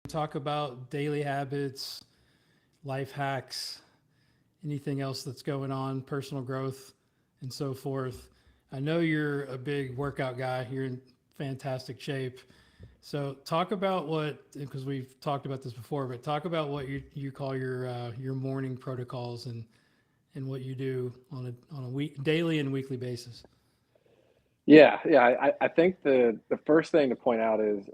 talk about daily habits, life hacks, anything else that's going on, personal growth, and so forth. I know you're a big workout guy. You're in fantastic shape. So talk about what, because we've talked about this before, but talk about what you call your morning protocols and what you do on a daily and weekly basis. Yeah. I think the first thing to point out is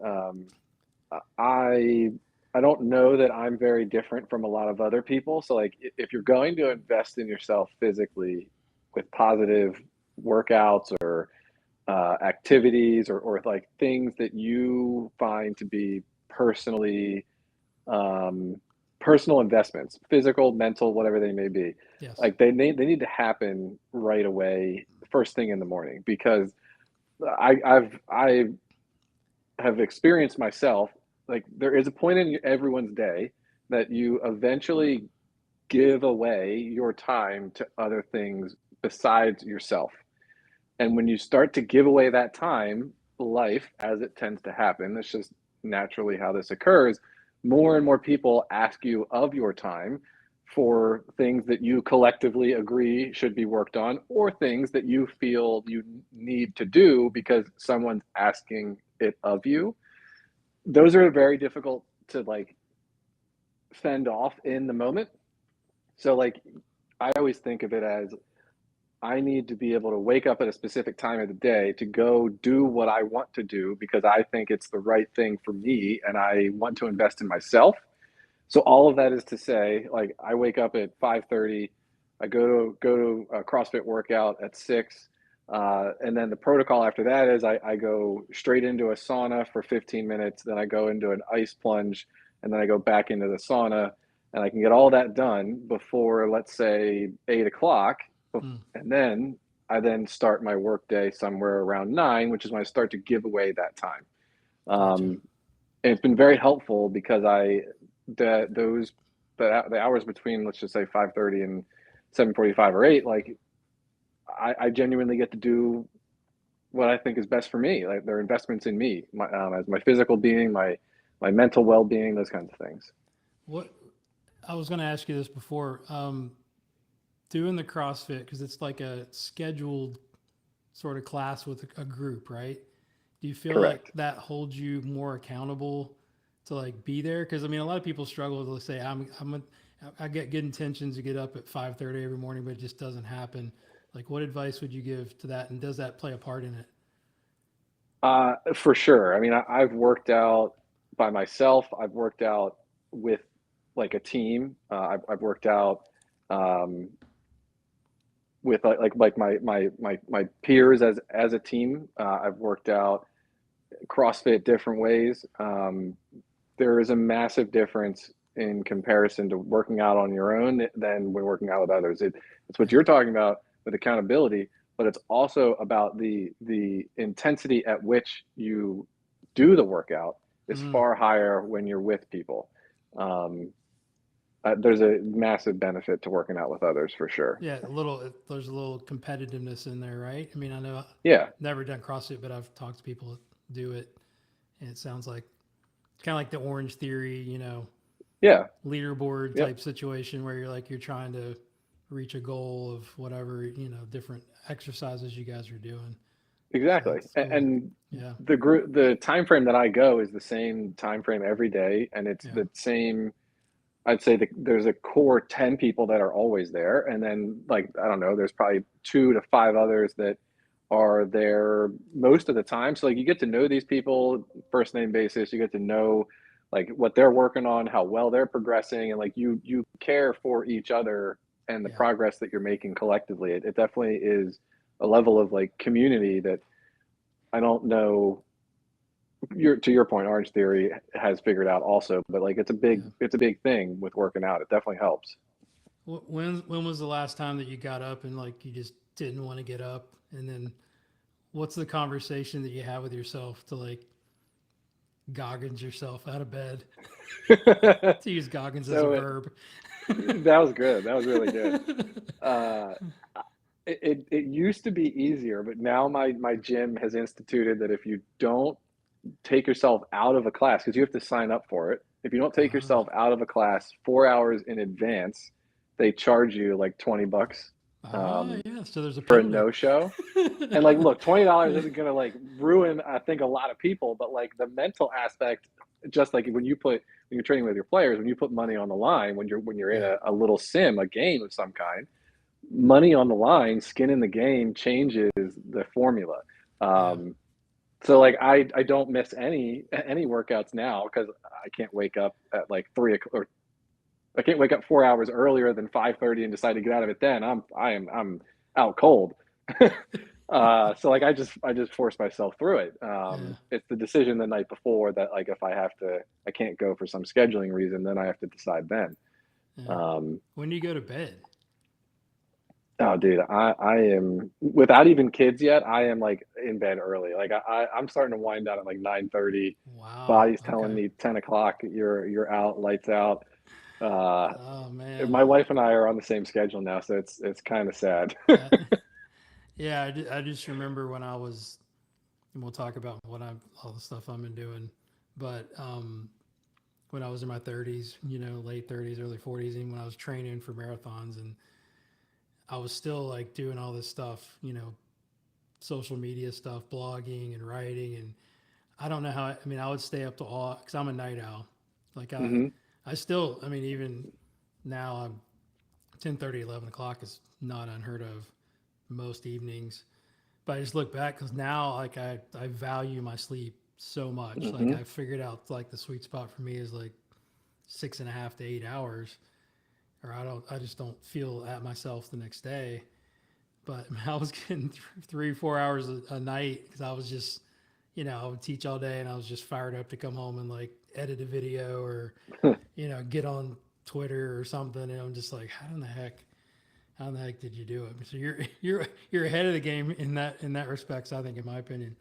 I I don't know that I'm very different from a lot of other people. So like if you're going to invest in yourself physically with positive workouts or activities or like things that you find to be um, personal investments, physical, mental, whatever they may be, Yes. like they need to happen right away, first thing in the morning, because I have experienced myself, like there is a point in everyone's day that you eventually give away your time to other things besides yourself. And when you start to give away that time, life, as it tends to happen, that's just naturally how this occurs, more and more people ask you of your time for things that you collectively agree should be worked on, or things that you feel you need to do because someone's asking it of you. Those are very difficult to like fend off in the moment. So like I always think of it as I need to be able to wake up at a specific time of the day to go do what I want to do because I think it's the right thing for me and I want to invest in myself. So all of that is to say, like I wake up at 5:30, I go to a CrossFit workout at 6, and then the protocol after that is I go straight into a sauna for 15 minutes, then I go into an ice plunge, and then I go back into the sauna, and I can get all that done before, let's say, 8 o'clock, Mm, and then I start my work day somewhere around 9, which is when I start to give away that time. gotcha. Um, and it's been very helpful because those the hours between, let's just say, 5:30 and 7:45 or 8, like I genuinely get to do what I think is best for me. Like they're investments in me, as my physical being, my mental well-being, those kinds of things. What I was going to ask you this before, doing the CrossFit because it's like a scheduled sort of class with a group, right? Do you feel like Correct. that holds you more accountable to like be there? Because I mean, a lot of people struggle to say I get good intentions to get up at 5:30 every morning, but it just doesn't happen. Like, what advice would you give to that, and does that play a part in it? For sure. I mean, I've worked out by myself. I've worked out with like a team. I've worked out um, with like my peers as a team. I've worked out CrossFit different ways. There is a massive difference in comparison to working out on your own than when working out with others. It's what Yeah. you're talking about with accountability, but it's also about the intensity at which you do the workout is Mm. far higher when you're with people. Um, there's a massive benefit to working out with others for sure. Yeah, a little. There's a little competitiveness in there, right? I mean, I know I've Yeah, never done CrossFit, but I've talked to people that do it, and it sounds like kind of like the Orange Theory, yeah, leaderboard yep, type situation where you're trying to reach a goal of whatever different exercises you guys are doing. So exactly. that's cool. And Yeah, the time frame that I go is the same time frame every day, and it's yeah, the same. I'd say there's a core 10 people that are always there. And then, like, I don't know, there's probably 2 to 5 others that are there most of the time. So, like, you get to know these people first name basis. You get to know, like, what they're working on, how well they're progressing, and, like, you care for each other and the yeah. progress that you're making collectively. It definitely is a level of, like, community that I don't know to your point, Orange Theory has figured out also, but like Yeah. it's a big thing with working out. It definitely helps. When was the last time that you got up and like you just didn't want to get up? And then what's the conversation that you have with yourself to like Goggins yourself out of bed? To use Goggins as a So verb. that was good. That was really good. Uh, it used to be easier, but now my gym has instituted that if you don't take yourself out of a class, because you have to sign up for it. If you don't take Ah, yourself out of a class 4 hours in advance, they charge you like $20 um, yeah. So there's a for a penalty. no-show. And like, look, $20 isn't gonna like ruin, I think, a lot of people, but like the mental aspect, just like when you're training with your players, when you put money on the line, when you're in Yeah. a little sim, a game of some kind, money on the line, skin in the game changes the formula. Yeah. Um, so like I don't miss any workouts now because I can't wake up at like 3 o'clock, or I can't wake up 4 hours earlier than 5:30 and decide to get out of it. Then I'm out cold. So like I just force myself through it. Yeah. It's the decision the night before that, like, if I can't go for some scheduling reason, then I have to decide then. Yeah. Um, When do you go to bed? oh, dude, I am, without even kids yet. I am like in bed early. Like I'm starting to wind down at like 9:30. Wow. Body's telling Okay. me 10 o'clock. You're out, lights out. Uh, Oh man. my wife and I are on the same schedule now, so it's kind of sad. Yeah. Yeah. I just remember when I was, and we'll talk about all the stuff I've been doing, but when I was in my 30s, late 30s, early 40s, and when I was training for marathons, and I was still like doing all this stuff, social media stuff, blogging and writing, and I don't know how. I mean, I would stay up to all because I'm a night owl. Like Hmm. I still. I mean, even now, I'm 10:30, 11 o'clock is not unheard of most evenings. But I just look back because now, like I value my sleep so much. Like Hmm. I figured out like the sweet spot for me is like 6.5 to 8 hours, or I just don't feel at myself the next day. But I was getting 3, 4 hours a night because I was just, I would teach all day and I was just fired up to come home and like edit a video or, get on Twitter or something. And I'm just like, how in the heck did you do it? So you're ahead of the game in that respects, I think, in my opinion.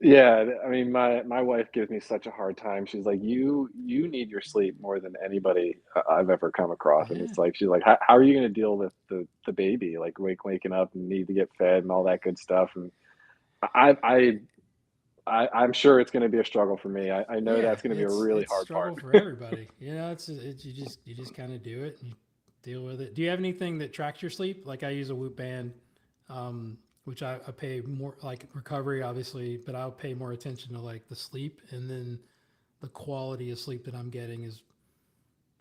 Yeah, I mean, my wife gives me such a hard time. She's like, you need your sleep more than anybody I've ever come across, and Yeah. it's like she's like, how are you going to deal with the baby, like waking up and need to get fed and all that good stuff? And I I, I'm sure it's going to be a struggle for me. I know Yeah. that's going to be a It's really it's hard struggle part. for everybody. You just kind of do it and you deal with it. Do you have anything that tracks your sleep? Like I use a Whoop band, which I pay more like recovery, obviously, but I'll pay more attention to like the sleep and then the quality of sleep that I'm getting is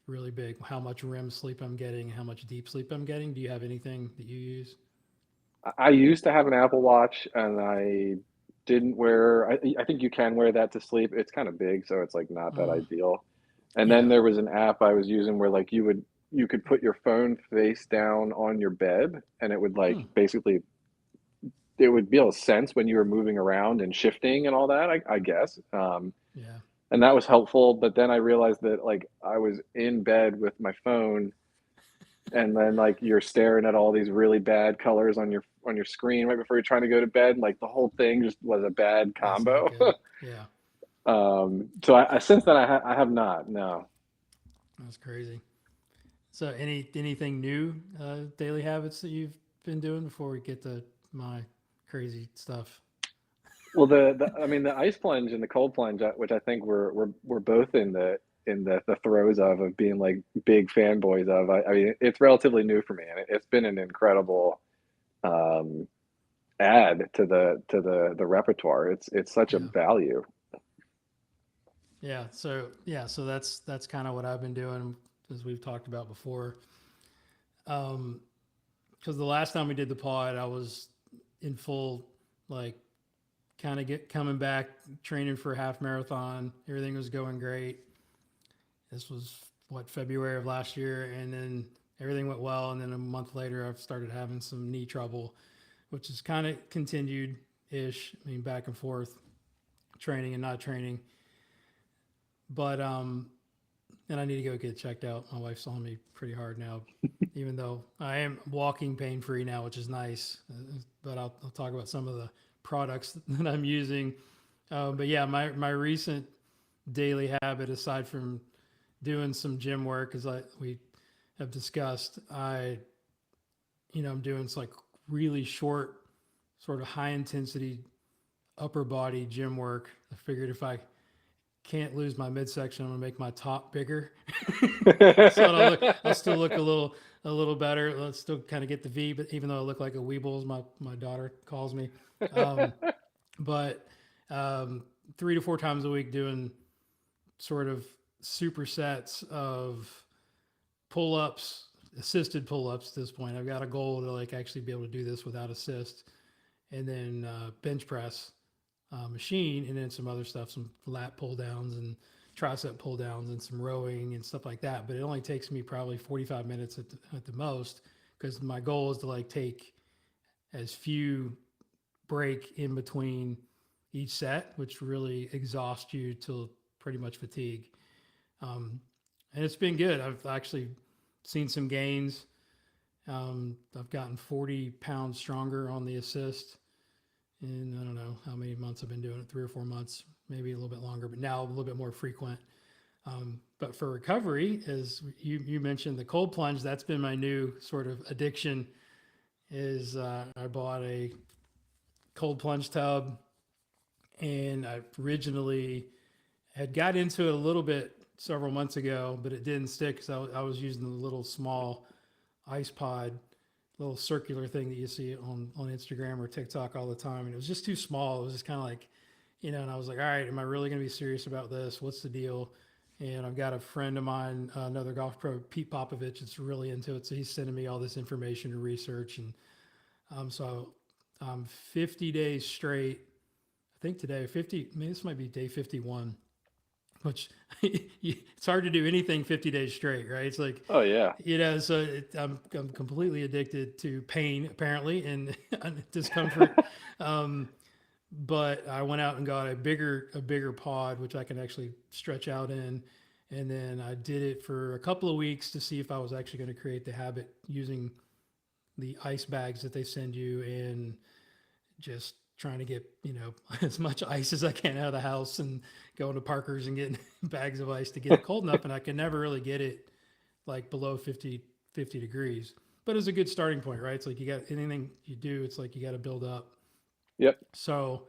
really big. How much REM sleep I'm getting, how much deep sleep I'm getting. Do you have anything that you use? I used to have an Apple Watch, and I didn't wear. I think you can wear that to sleep. It's kind of big, so it's like not that Uh, ideal. And then yeah. there was an app I was using where like you could put your phone face down on your bed, and it would Hmm. like basically it would be able to sense when you were moving around and shifting and all that. I guess. Yeah. And that was helpful. But then I realized that like I was in bed with my phone, and then like you're staring at all these really bad colors on your screen right before you're trying to go to bed. Like the whole thing just was a bad That's not combo. good. Yeah. So I since then I have not, no. That's crazy. So anything new daily habits that you've been doing before we get to my crazy stuff? Well, the I mean the ice plunge and the cold plunge, which I think we're both in the throes of being like big fanboys of. I mean it's relatively new for me, and it's been an incredible um, add to the repertoire. It's such a Yeah. value. So that's kind of what I've been doing as we've talked about before. Because the last time we did the pod, I was in full like kind of get coming back training for a half marathon. Everything was going great. This was what February of last year, and then everything went well. And then a month later, I've started having some knee trouble, which is kind of continued ish. I mean, back and forth, training and not training. But and I need to go get checked out. My wife's on me pretty hard now, even though I am walking pain free now, which is nice. But I'll talk about some of the products that I'm using. But yeah, my recent daily habit, aside from doing some gym work, as we have discussed, I'm doing like really short, sort of high intensity upper body gym work. I figured if I can't lose my midsection, I'm gonna make my top bigger, so I'll still look a little better. Let's still kind of get the V, but even though I look like a weeble, as my daughter calls me, um, but 3 to 4 times a week doing sort of supersets of pull ups, assisted pull ups. At this point, I've got a goal to like actually be able to do this without assist, and then bench press machine, and then some other stuff, some lat pull downs and tricep pull downs and some rowing and stuff like that. But it only takes me probably 45 minutes at the most, because my goal is to like take as few break in between each set, which really exhausts you till pretty much fatigue. And it's been good. I've actually seen some gains. I've gotten 40 pounds stronger on the assist. And I don't know how many months I've been doing it, 3 or 4 months, maybe a little bit longer, but now a little bit more frequent. But for recovery, as you mentioned, the cold plunge, that's been my new sort of addiction. Is I bought a cold plunge tub, and I originally had got into it a little bit several months ago, but it didn't stick because I was using the little small ice pod, little circular thing that you see on Instagram or TikTok all the time. And it was just too small. It was just kind of like, and I was like, all right, am I really going to be serious about this? What's the deal? And I've got a friend of mine, another golf pro, Pete Popovich, that's really into it. So he's sending me all this information and research. And so I'm 50 days straight. I think today, 50, maybe this might be day 51, which it's hard to do anything 50 days straight, right? It's like, Oh yeah. so I'm completely addicted to pain apparently and discomfort. But I went out and got a bigger pod, which I can actually stretch out in. And then I did it for a couple of weeks to see if I was actually going to create the habit using the ice bags that they send you, and just trying to get, as much ice as I can out of the house and going to Parker's and getting bags of ice to get it cold enough. And I can never really get it like below 50 degrees, but it's a good starting point, right? It's like you got anything you do, it's like you got to build up. Yep. So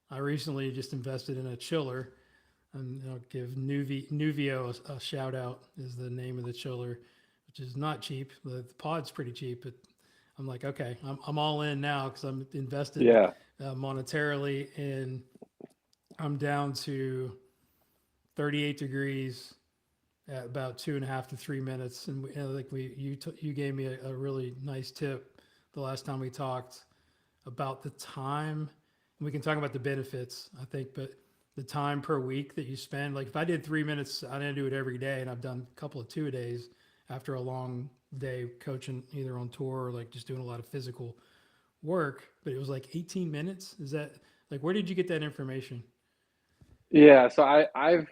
I recently just invested in a chiller, and I'll give Nuvio a shout out, is the name of the chiller, which is not cheap. The pod's pretty cheap, but I'm like, okay, I'm all in now because I'm invested Yeah. monetarily, and I'm down to 38 degrees at about 2.5 to 3 minutes. And like you gave me a really nice tip the last time we talked about the time. And we can talk about the benefits, I think, but the time per week that you spend, like if I did 3 minutes, I didn't do it every day, and I've done a couple of 2-a-days after a long day coaching either on tour or like just doing a lot of physical work, but it was like 18 minutes. Is that like, where did you get that information? Yeah. So I've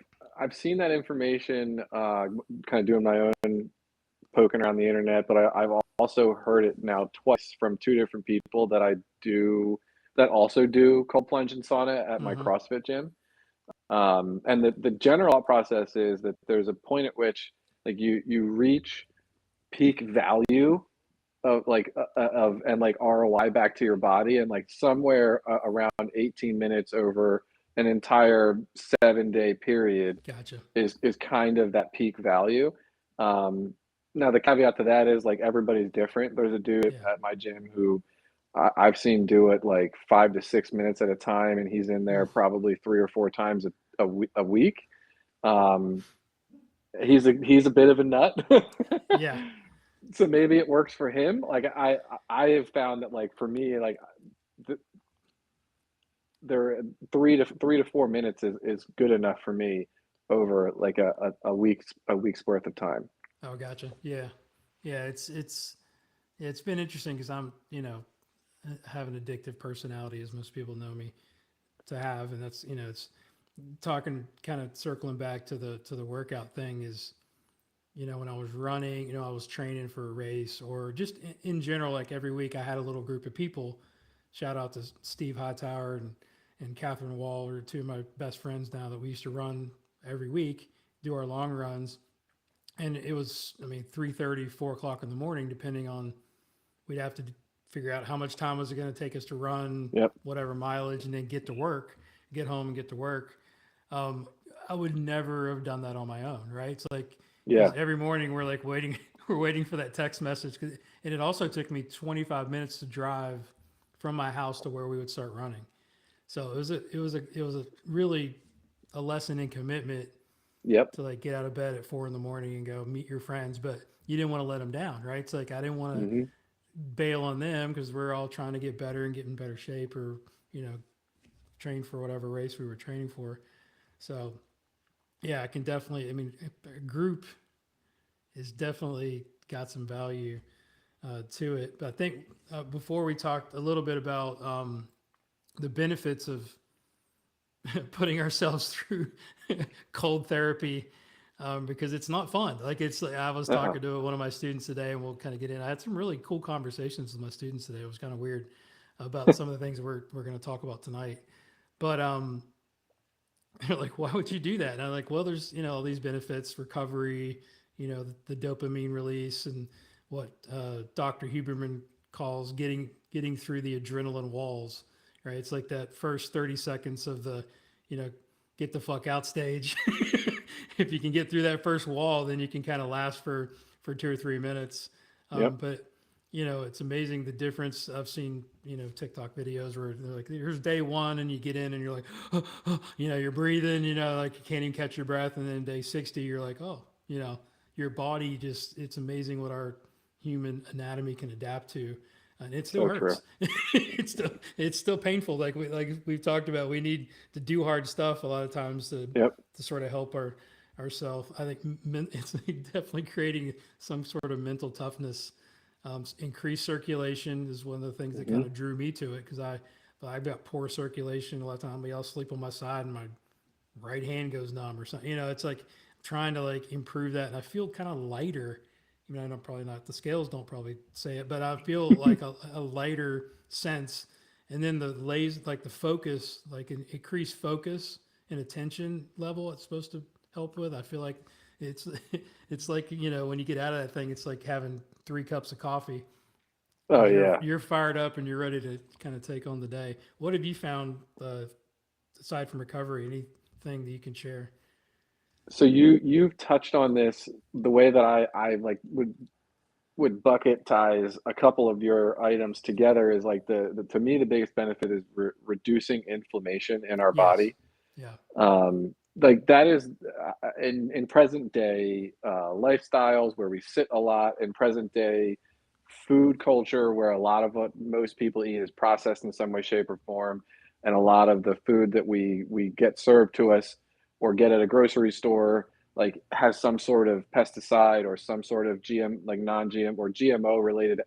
seen that information, kind of doing my own poking around the internet, but I've also heard it now twice from two different people that also do cold plunge and sauna at my Mm-hmm. CrossFit gym. And the general process is that there's a point at which like you reach peak value of and like ROI back to your body, and like somewhere around 18 minutes over an entire 7-day period Gotcha. is kind of that peak value. Um, Now the caveat to that is like everybody's different. There's a dude Yeah. at my gym who I've seen do it like 5 to 6 minutes at a time, and he's in there Oof. probably 3 or 4 times a week. Um, he's a bit of a nut. Yeah. So maybe it works for him. Like I have found that like for me, like th- there 3 to 4 minutes is good enough for me over like a week's worth of time. Oh, gotcha. Yeah. Yeah. It's been interesting because I'm, have an addictive personality, as most people know me to have. And that's, it's talking, kind of circling back to the workout thing is, when I was running, I was training for a race, or just in general, like every week I had a little group of people. Shout out to Steve Hightower and Catherine Wall, are two of my best friends now, that we used to run every week, do our long runs. And it was, 3:30, 4 o'clock in the morning, depending on, we'd have to figure out how much time was it going to take us to run, Yep. whatever mileage, and then get to work, get home and get to work. Um, I would never have done that on my own, right? It's like because Yeah. every morning we're like waiting, we're waiting for that text message, and it also took me 25 minutes to drive from my house to where we would start running. So it was a really a lesson in commitment Yep. to like get out of bed at 4 in the morning and go meet your friends, but you didn't want to let them down, right? It's like I didn't want to Hmm. bail on them because we're all trying to get better and get in better shape, or train for whatever race we were training for. So yeah, I can definitely. I mean, a group is definitely got some value to it. But I think before we talked a little bit about the benefits of putting ourselves through cold therapy, because it's not fun. Like it's like I was Uh-uh. talking to one of my students today, and we'll kind of get in. I had some really cool conversations with my students today. It was kind of weird about some of the things we're going to talk about tonight. But they're like, why would you do that? And I'm like, well, there's all these benefits, recovery, the dopamine release, and what Dr. Huberman calls getting through the adrenaline walls, right? It's like that first 30 seconds of the, you know, get the fuck out stage. If you can get through that first wall, then you can kind of last for 2 or 3 minutes. Yep. But it's amazing the difference. I've seen TikTok videos where they're like, here's day one, and you get in and you're like, you're breathing, like you can't even catch your breath, and then day 60, you're like, oh, your body it's amazing what our human anatomy can adapt to, and it still So true. hurts. It's still painful. Like we've talked about, we need to do hard stuff a lot of times to Yep. sort of help ourselves. I think it's definitely creating some sort of mental toughness. Increased circulation is one of the things that Hmm. kind of drew me to it because I've got poor circulation a lot of times. I'll sleep on my side and my right hand goes numb or something. It's like trying to like improve that, and I feel kind of lighter. I mean, I know probably not the scales don't probably say it, but I feel like a lighter sense. And then the laser, like the focus, like an increased focus and attention level, it's supposed to help with. I feel like it's it's like when you get out of that thing, it's like having 3 cups of coffee Oh because you're yeah. you're fired up and you're ready to kind of take on the day. What have you found aside from recovery? Anything that you can share? So you've touched on this the way that I like would bucket ties a couple of your items together is like the to me the biggest benefit is reducing inflammation in our Yes. body. Yeah. Like that is in present day lifestyles where we sit a lot, in present day food culture where a lot of what most people eat is processed in some way, shape, or form, and a lot of the food that we get served to us or get at a grocery store like has some sort of pesticide or some sort of GM, like non-GM or GMO related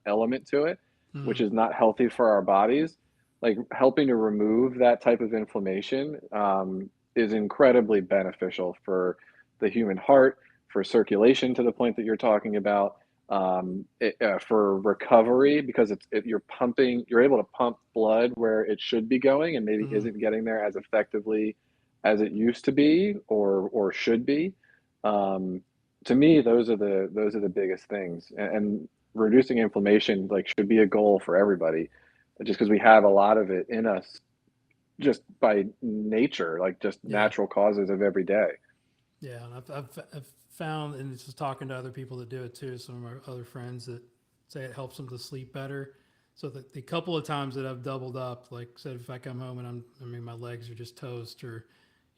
element to it, which Mm, is not healthy for our bodies. Like helping to remove that type of inflammation is incredibly beneficial for the human heart, for circulation to the point that you're talking about, for recovery because you're able to pump blood where it should be going and maybe mm, isn't getting there as effectively as it used to be or should be. Um, to me, those are the biggest things, and reducing inflammation like should be a goal for everybody, just because we have a lot of it in us just by nature, like just yeah. natural causes of every day. Yeah. And I've found, and it's just talking to other people that do it too, some of our other friends that say it helps them to sleep better. So the couple of times that I've doubled up, like said, if I come home and I mean, my legs are just toast, or,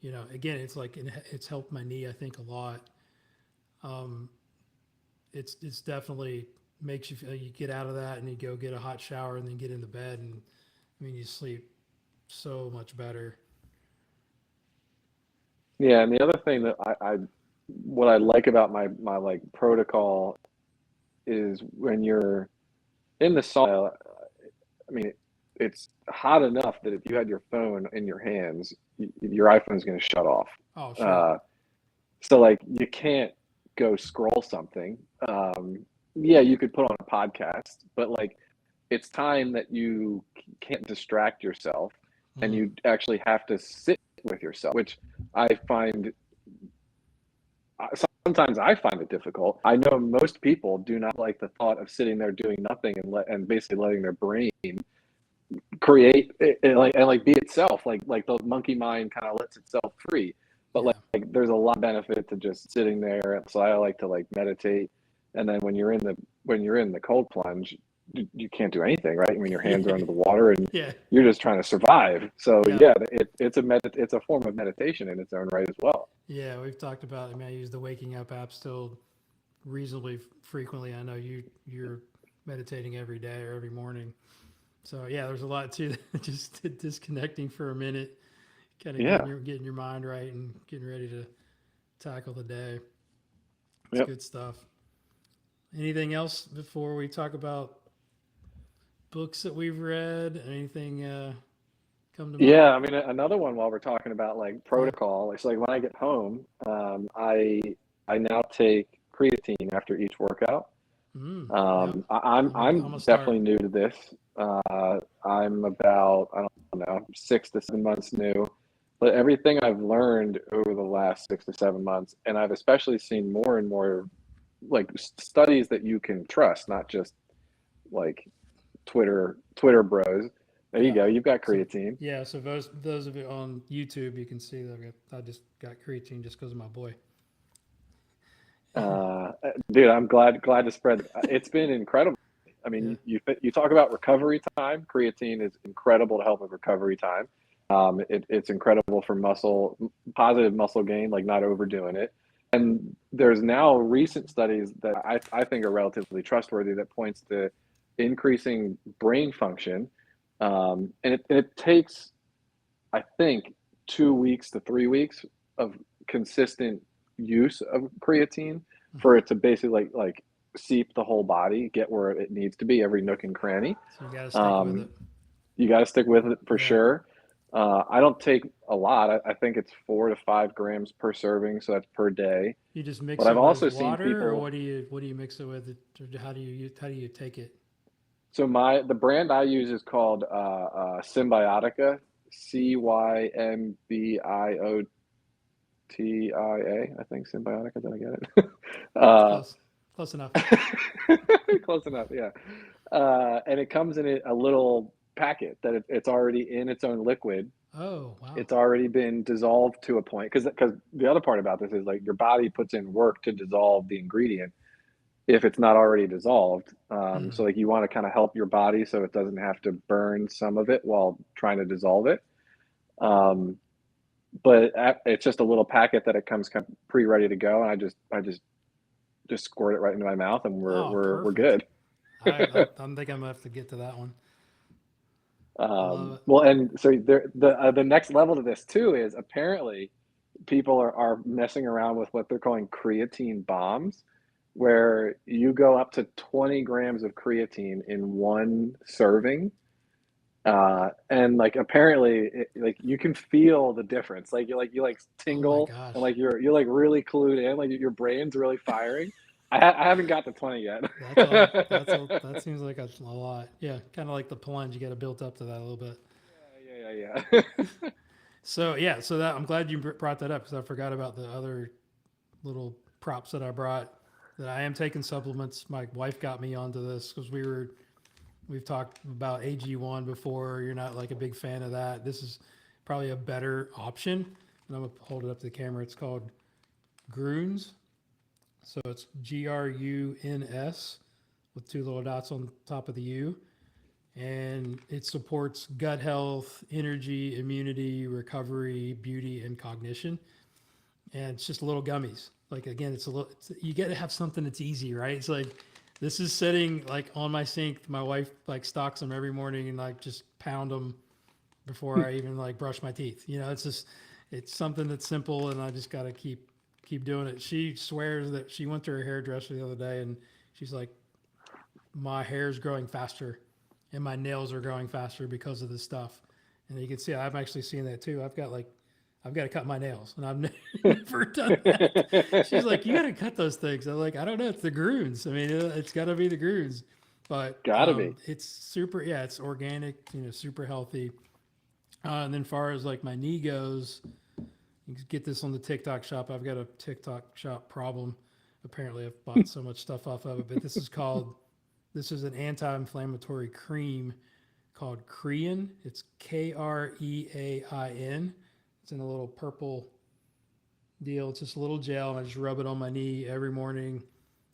again, it's like it's helped my knee, I think, a lot. Um, it's definitely makes you feel, you get out of that and you go get a hot shower and then get into bed, and I mean, you sleep so much better. Yeah, and the other thing that I what I like about my like protocol is when you're in the sauna. I mean, it's hot enough that if you had your phone in your hands, your iPhone's going to shut off. Oh, sure. Uh, so like you can't go scroll something. Yeah, you could put on a podcast, but like it's time that you can't distract yourself, and Mm, you actually have to sit with yourself, which I find sometimes I find it difficult. I know most people do not like the thought of sitting there doing nothing and basically letting their brain create and be itself. Like the monkey mind kind of lets itself free. But Yeah. like there's a lot of benefit to just sitting there. So I like to like meditate. And then when you're in the cold plunge, you can't do anything, right? I mean, your hands are under the water and Yeah. you're just trying to survive. So Yeah. yeah, it's a form of meditation in its own right as well. Yeah. We've talked about, I mean, I use the waking up app still reasonably frequently. I know you're meditating every day or every morning. So yeah, there's a lot to just disconnecting for a minute, kind of Yeah. getting your mind right and getting ready to tackle the day. It's Yep. good stuff. Anything else before we talk about books that we've read? Anything come to mind? Yeah, I mean, another one while we're talking about like Yeah. protocol, it's like when I get home, I now take creatine after each workout. Yep. I'm I'm gonna start. definitely new to this. I'm about, I don't know, 6 to 7 months new, but everything I've learned over the last 6 to 7 months, and I've especially seen more and more like studies that you can trust, not just like Twitter bros. There you Yeah. go. You've got So creatine. yeah. So those of you on YouTube, you can see that I just got creatine just because of my boy. Uh, Dude, I'm glad to spread. It's been incredible. I Yeah. mean, you talk about recovery time. Creatine is incredible to help with recovery time. It's incredible for positive muscle gain, like not overdoing it. And there's now recent studies that I think are relatively trustworthy that points to increasing brain function. And it takes, I think, 2 weeks to 3 weeks of consistent use of creatine for Hmm. it to basically like seep the whole body, get where it needs to be, every nook and cranny. So you got to stick with Um, it. you got to stick with it for Yeah. sure. I don't take a lot. I think it's 4 to 5 grams per serving, so that's per day. You just But mix it I've with also seen water, or people. what do you mix it with? Or how do you take it? So the brand I use is called Symbiotica, Cymbiota. I think Symbiotica. Did I get it? It's uh, close, close enough. Close enough, yeah. And it comes in a little packet that it's already in its own liquid. Oh wow. It's already been dissolved to a point, because the other part about this is like your body puts in work to dissolve the ingredient if it's not already dissolved. So Mm. like you want to kind of help your body so it doesn't have to burn some of it while trying to dissolve it. Um, but it's just a little packet that it comes kind of pre-ready to go, and I just squirt it right into my mouth, and we're Oh, we're we're perfect. good. I think I'm gonna have to get to that one. I love it. Well, and so the next level to this too is apparently people are messing around with what they're calling creatine bombs, where you go up to 20 grams of creatine in one serving. And like apparently like you can feel the difference. Like you Oh my tingle, and gosh. like you're like really clued in, like your brain's really firing. I haven't got to 20 yet. That seems like a lot. Yeah, kind of like the plunge. You got to build up to that a little bit. Yeah. So yeah, so that I'm glad you brought that up because I forgot about the other little props that I brought. That I am taking supplements. My wife got me onto this because we've talked about AG1 before. You're not like a big fan of that. This is probably a better option. And I'm gonna hold it up to the camera. It's called Gruns. So it's GRUNS with two little dots on top of the U. And it supports gut health, energy, immunity, recovery, beauty, and cognition. And it's just little gummies. Like again, you got to have something that's easy, right? It's like this is sitting like on my sink. My wife like stocks them every morning and like just pound them before I even like brush my teeth. It's something that's simple, and I just got to keep doing it. She swears that she went to her hairdresser the other day, and she's like, my hair's growing faster, and my nails are growing faster because of this stuff. And you can see I'm actually seeing that too. I've got to cut my nails, and I've never done that. She's like, you got to cut those things. I'm like, I don't know. It's the Groons. I mean, it's got to be the Groons. But Gotta be. it's super, yeah, it's organic, super healthy. And then far as like my knee goes, You can get this on the TikTok shop. I've got a TikTok shop problem. Apparently, I've bought so much stuff off of it, but this is an anti-inflammatory cream called Crean. It's Kreain. It's in a little purple deal. It's just a little gel, and I just rub it on my knee every morning,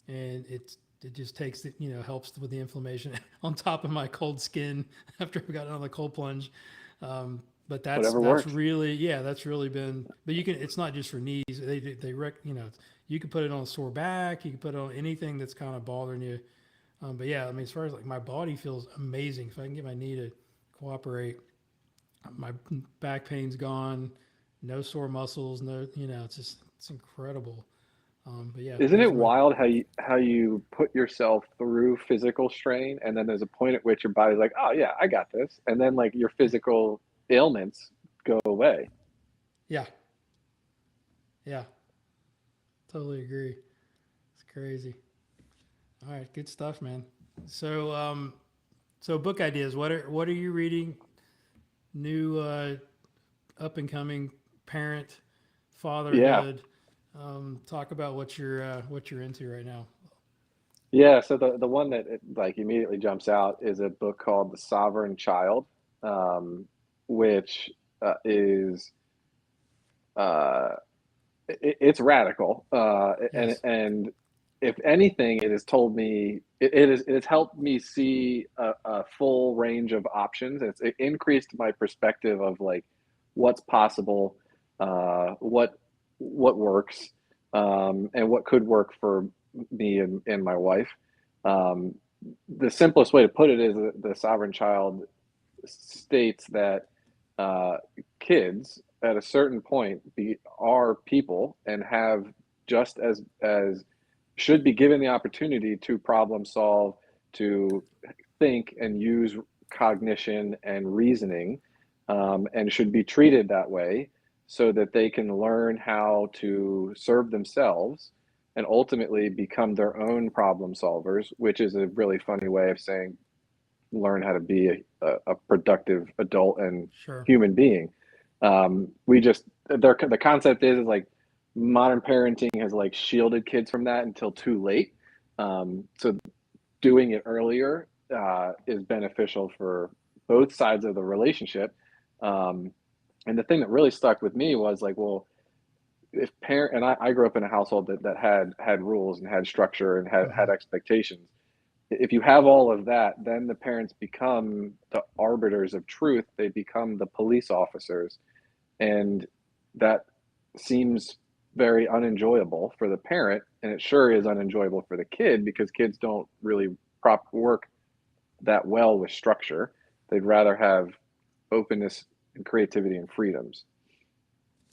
and it just takes it, helps with the inflammation on top of my cold skin after I've gotten on the cold plunge. But that's Whatever works. really, yeah, that's really been. But it's not just for knees. You can put it on a sore back. You can put it on anything that's kind of bothering you. But yeah, I mean, as far as like my body feels amazing. If I can get my knee to cooperate, my back pain's gone, no sore muscles, it's incredible. But yeah, Isn't it wild how you put yourself through physical strain, and then there's a point at which your body's like, oh yeah, I got this, and then like your physical ailments go away. Yeah, yeah, totally agree. It's crazy. All right, good stuff, man. So book ideas. What are you reading? New up and coming parent, Yeah. fatherhood. Talk about what you're into right now. Yeah, so the one that like immediately jumps out is a book called The Sovereign Child, um, which is uh, it's radical, Yes. and if anything, it has told me it has helped me see a full range of options. It increased my perspective of like what's possible, what works, and what could work for me and my wife. Um, the simplest way to put it is that the Sovereign Child states that uh, kids at a certain point are people and have just as should be given the opportunity to problem solve, to think and use cognition and reasoning, and should be treated that way so that they can learn how to serve themselves and ultimately become their own problem solvers, which is a really funny way of saying learn how to be a productive adult and Sure. human being. We just the concept is like modern parenting has like shielded kids from that until too late. So doing it earlier is beneficial for both sides of the relationship. Um, and the thing that really stuck with me was like, well, if parent and I grew up in a household that had rules and had structure and had Hmm. expectations. If you have all of that, then the parents become the arbiters of truth. They become the police officers, and that seems very unenjoyable for the parent, and it sure is unenjoyable for the kid because kids don't really work that well with structure. They'd rather have openness and creativity and freedoms.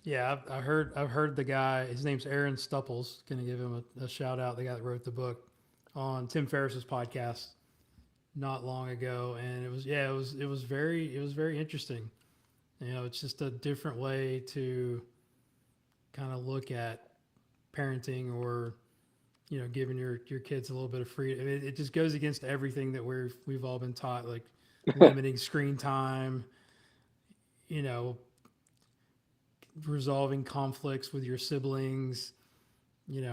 Yeah, I've heard the guy. His name's Aaron Stupples. Going to give him a shout out. The guy that wrote the book on Tim Ferriss's podcast not long ago, and it was very interesting. It's just a different way to kind of look at parenting or giving your kids a little bit of freedom. It just goes against everything that we've all been taught, like limiting screen time, you know, resolving conflicts with your siblings,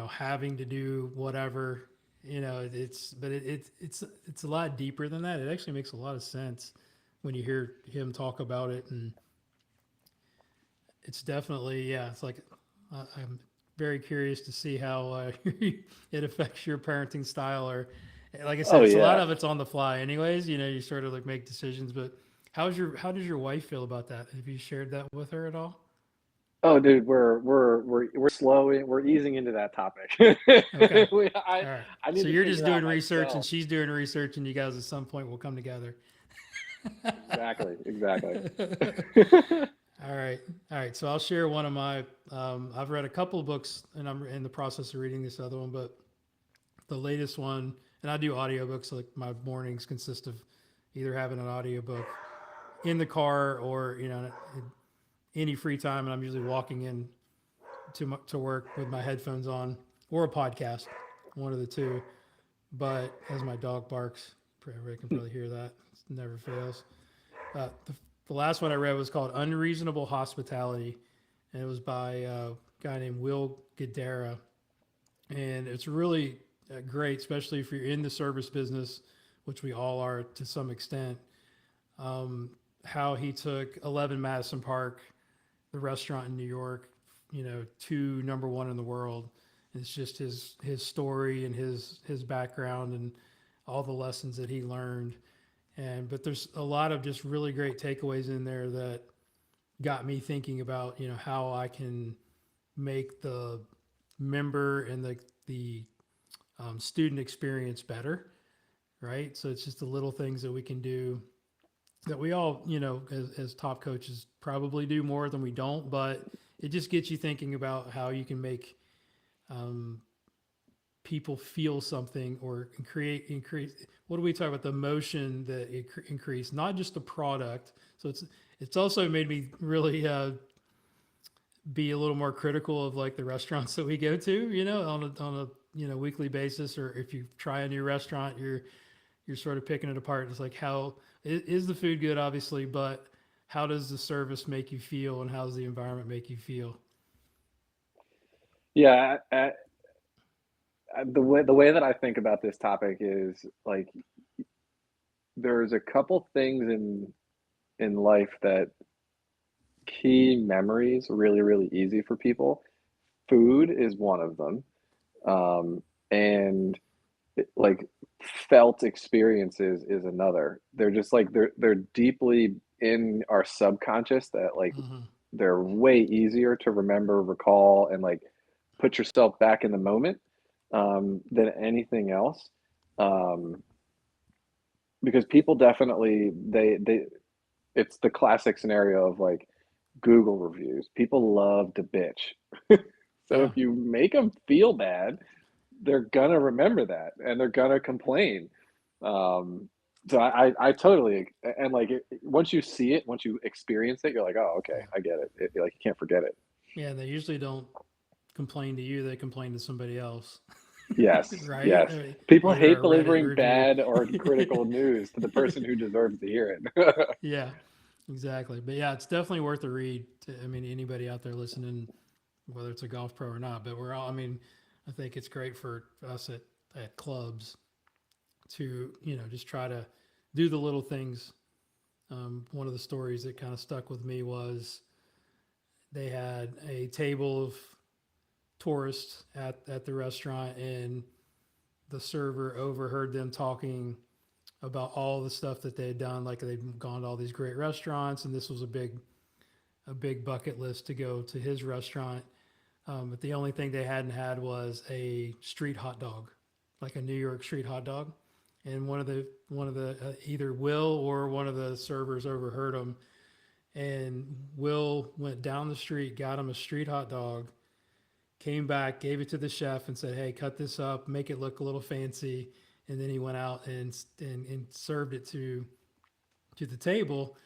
having to do whatever. It's a lot deeper than that. It actually makes a lot of sense when you hear him talk about it, and it's definitely, yeah. It's like I'm very curious to see how it affects your parenting style, or like I said, Oh it's a lot yeah. of it's on the fly, anyways. You sort of like make decisions. But how does your wife feel about that? Have you shared that with her at all? Oh, dude, we're slowly we're easing into that topic. Okay. we, All right. I So need to you're just figure doing out research and myself. she's doing research, and you guys at some point will come together. Exactly, exactly. All right. All right. So I'll share one of my, I've read a couple of books and I'm in the process of reading this other one, but the latest one, and I do audiobooks. So like my mornings consist of either having an audiobook in the car or, any free time. And I'm usually walking in to work with my headphones on or a podcast, one of the two. But as my dog barks, everybody can probably hear that. It never fails. The last one I read was called Unreasonable Hospitality, and it was by a guy named Will Guidera, and it's really great, especially if you're in the service business, which we all are to some extent. Um, how he took 11 Madison Park, the restaurant in New York, to number one in the world. It's just his story and his background and all the lessons that he learned. And but there's a lot of just really great takeaways in there that got me thinking about how I can make the member and the student experience better, right? So it's just the little things that we can do that we all, as top coaches, probably do more than we don't, but it just gets you thinking about how you can make um, people feel something or create increase. What do we talk about? The emotion that it increase, not just the product. So it's also made me really be a little more critical of like the restaurants that we go to, on a weekly basis, or if you try a new restaurant, you're sort of picking it apart. It's like, how is the food good, obviously, but how does the service make you feel, and how does the environment make you feel? Yeah, the way that I think about this topic is like there's a couple things in life that key memories really really easy for people. Food is one of them, and like felt experiences is another. They're just like they're deeply in our subconscious that like Mm-hmm. they're way easier to remember, recall, and like put yourself back in the moment than anything else. Um, because people definitely they it's the classic scenario of like Google reviews. People love to bitch. So Yeah. if you make them feel bad, they're gonna remember that and they're gonna complain. Um, so I totally and like once you see it, once you experience it, you're like, oh, okay, Yeah. I get it. Like you can't forget it. Yeah. And they usually don't complain to you, they complain to somebody else. Yes, Right? yes. I mean, People either hate a Reddit delivering review. bad or critical news to the person who deserves to hear it. Yeah, exactly. But yeah, it's definitely worth a read. I mean, anybody out there listening, whether it's a golf pro or not, but we're all, I mean, I think it's great for us at clubs to, just try to do the little things. One of the stories that kind of stuck with me was they had a table of tourists at the restaurant, and the server overheard them talking about all the stuff that they had done. Like they'd gone to all these great restaurants, and this was a big bucket list to go to his restaurant. But the only thing they hadn't had was a street hot dog, like a New York street hot dog. And one of the either Will or one of the servers overheard them, and Will went down the street, got him a street hot dog, came back, gave it to the chef, and said, "Hey, cut this up, make it look a little fancy." And then he went out and served it to the table,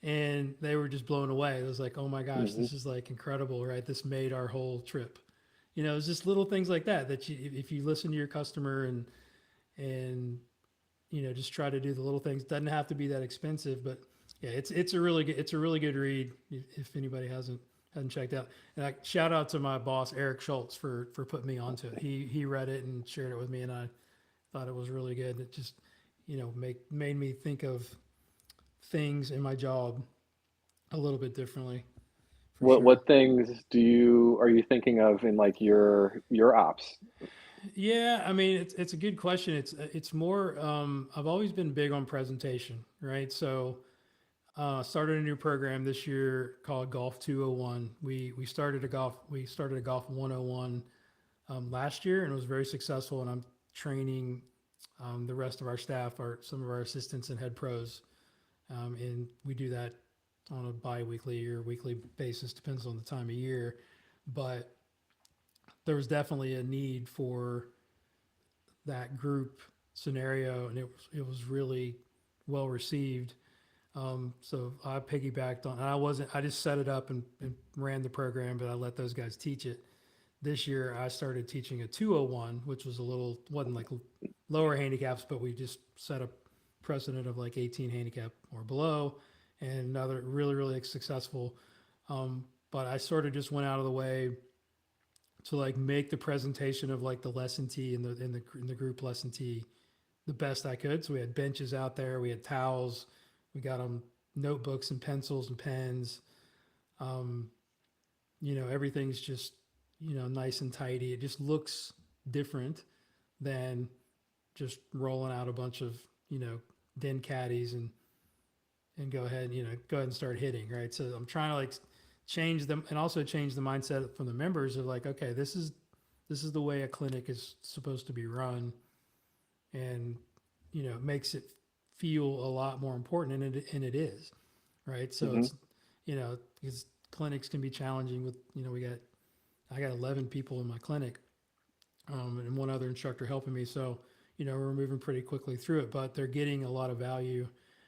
and they were just blown away. It was like, "Oh my gosh, Hmm. this is like incredible, right? This made our whole trip." It's just little things like that that if you listen to your customer and just try to do the little things. Doesn't have to be that expensive, but yeah, it's a really good read if anybody hasn't checked out. And I shout out to my boss Eric Schultz for putting me onto it. He read it and shared it with me, and I thought it was really good. It just made me think of things in my job a little bit differently, for sure. What things are you thinking of in like your ops? Yeah, I mean it's a good question. It's more. I've always been big on presentation, right? So started a new program this year called Golf 201. We started a golf 101 last year, and it was very successful. And I'm training the rest of our staff, some of our assistants and head pros, and we do that on a bi-weekly or weekly basis, depends on the time of year. But there was definitely a need for that group scenario, and it was really well received. So I piggybacked on. I wasn't. I just set it up and ran the program, but I let those guys teach it. This year, I started teaching a 201, which was wasn't like lower handicaps, but we just set a precedent of like 18 handicap or below, and another really really successful. Um, but I sort of just went out of the way to like make the presentation of like the lesson tee and the group lesson tee the best I could. So we had benches out there, we had towels, we got them notebooks and pencils and pens. Um, everything's just nice and tidy. It just looks different than just rolling out a bunch of den caddies and go ahead and start hitting, right? So I'm trying to like change them and also change the mindset from the members of like, okay, this is the way a clinic is supposed to be run, and it makes it feel a lot more important, and it is, right? So Mm-hmm. it's because clinics can be challenging with I got 11 people in my clinic, and one other instructor helping me. So, we're moving pretty quickly through it, but they're getting a lot of value.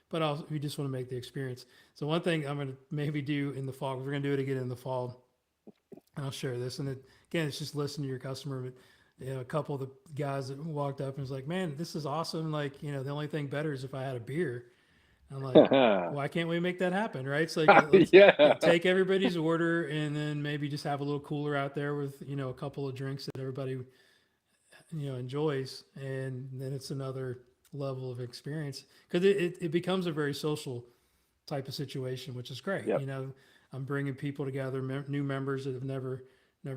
But also, we just want to make the experience. So, one thing I'm going to maybe do in the fall, we're going to do it again in the fall, and I'll share this. And again, it's just listen to your customer. But a couple of the guys that walked up and was like, "Man, this is awesome! Like, the only thing better is if I had a beer." I'm like, why can't we make that happen, right? So like, let's Yeah. take everybody's order and then maybe just have a little cooler out there with a couple of drinks that everybody enjoys, and then it's another level of experience because it becomes a very social type of situation, which is great. Yep. I'm bringing people together, new members that have never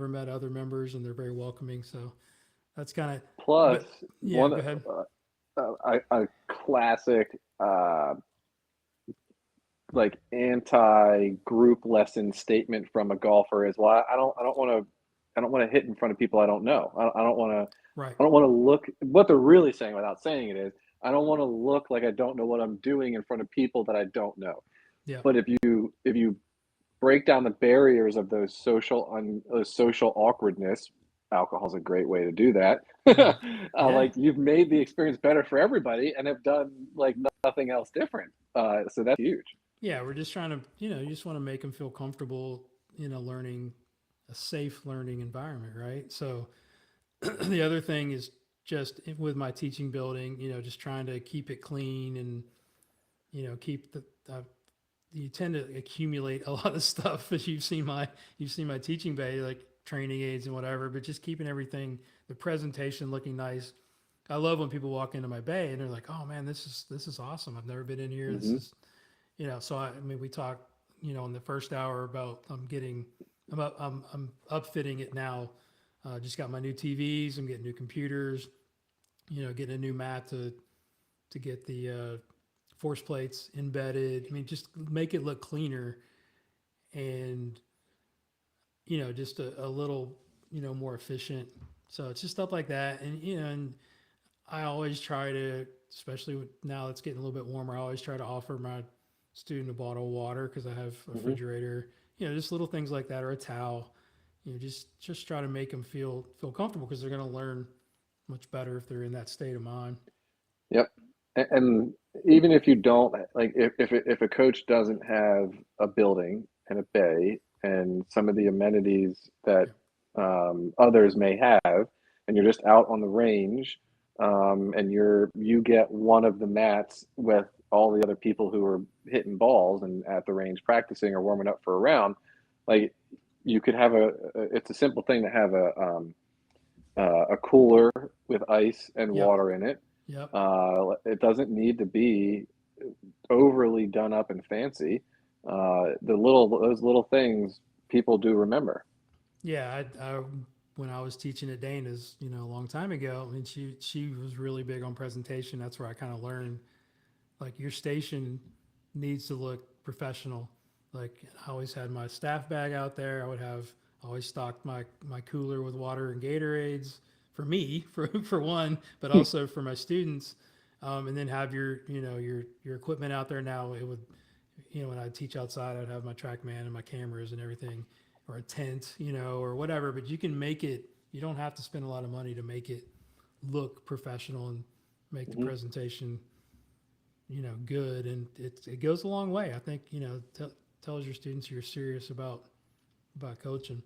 met other members, and they're very welcoming. So that's kind of, Plus, but yeah, one go ahead. a classic like anti-group lesson statement from a golfer is, well, I don't want to hit in front of people I don't know. I don't want to Right. I don't want to look. What they're really saying without saying it is, I don't want to look like I don't know what I'm doing in front of people that I don't know. Yeah. But if you break down the barriers of those social awkwardness, alcohol's a great way to do that. Yeah. Yeah. Like, you've made the experience better for everybody and have done like nothing else different. So that's huge. Yeah, we're just trying to, you just want to make them feel comfortable in a safe learning environment, right? So the other thing is just with my teaching building, just trying to keep it clean and, keep you tend to accumulate a lot of stuff as you've seen my teaching bay, like training aids and whatever, but just keeping everything, the presentation looking nice. I love when people walk into my bay and they're like, "Oh man, this is awesome. I've never been in here. This Hmm. is so I mean, we talked, in the first hour about I'm upfitting it now. Just got my new TVs. I'm getting new computers. Getting a new mat to get the force plates embedded. I mean, just make it look cleaner and just a little more efficient. So it's just stuff like that, and I always try to, especially now it's getting a little bit warmer. I always try to offer my student a bottle of water because I have a Hmm. refrigerator. Just little things like that, or a towel. Just try to make them feel comfortable because they're going to learn much better if they're in that state of mind. Yep. And even if you don't, like, if a coach doesn't have a building and a bay and some of the amenities that Yeah, others may have, and you're just out on the range, and you get one of the mats with all the other people who are hitting balls and at the range practicing or warming up for a round, like, you could have it's a simple thing to have a cooler with ice and yep, water in it. yep. It doesn't need to be overly done up and fancy. Those little things people do remember. Yeah, when I was teaching at Dana's, a long time ago, I mean, she was really big on presentation. That's where I kind of learned, like, your station needs to look professional. Like, I always had my staff bag out there. I always stocked my cooler with water and Gatorades for me, for one, but also for my students. And then have your equipment out there. Now it would, when I teach outside, I'd have my TrackMan and my cameras and everything, or a tent, or whatever. But you can make it. You don't have to spend a lot of money to make it look professional and make the Mhm. presentation good, and it goes a long way. I think tells your students you're serious about coaching.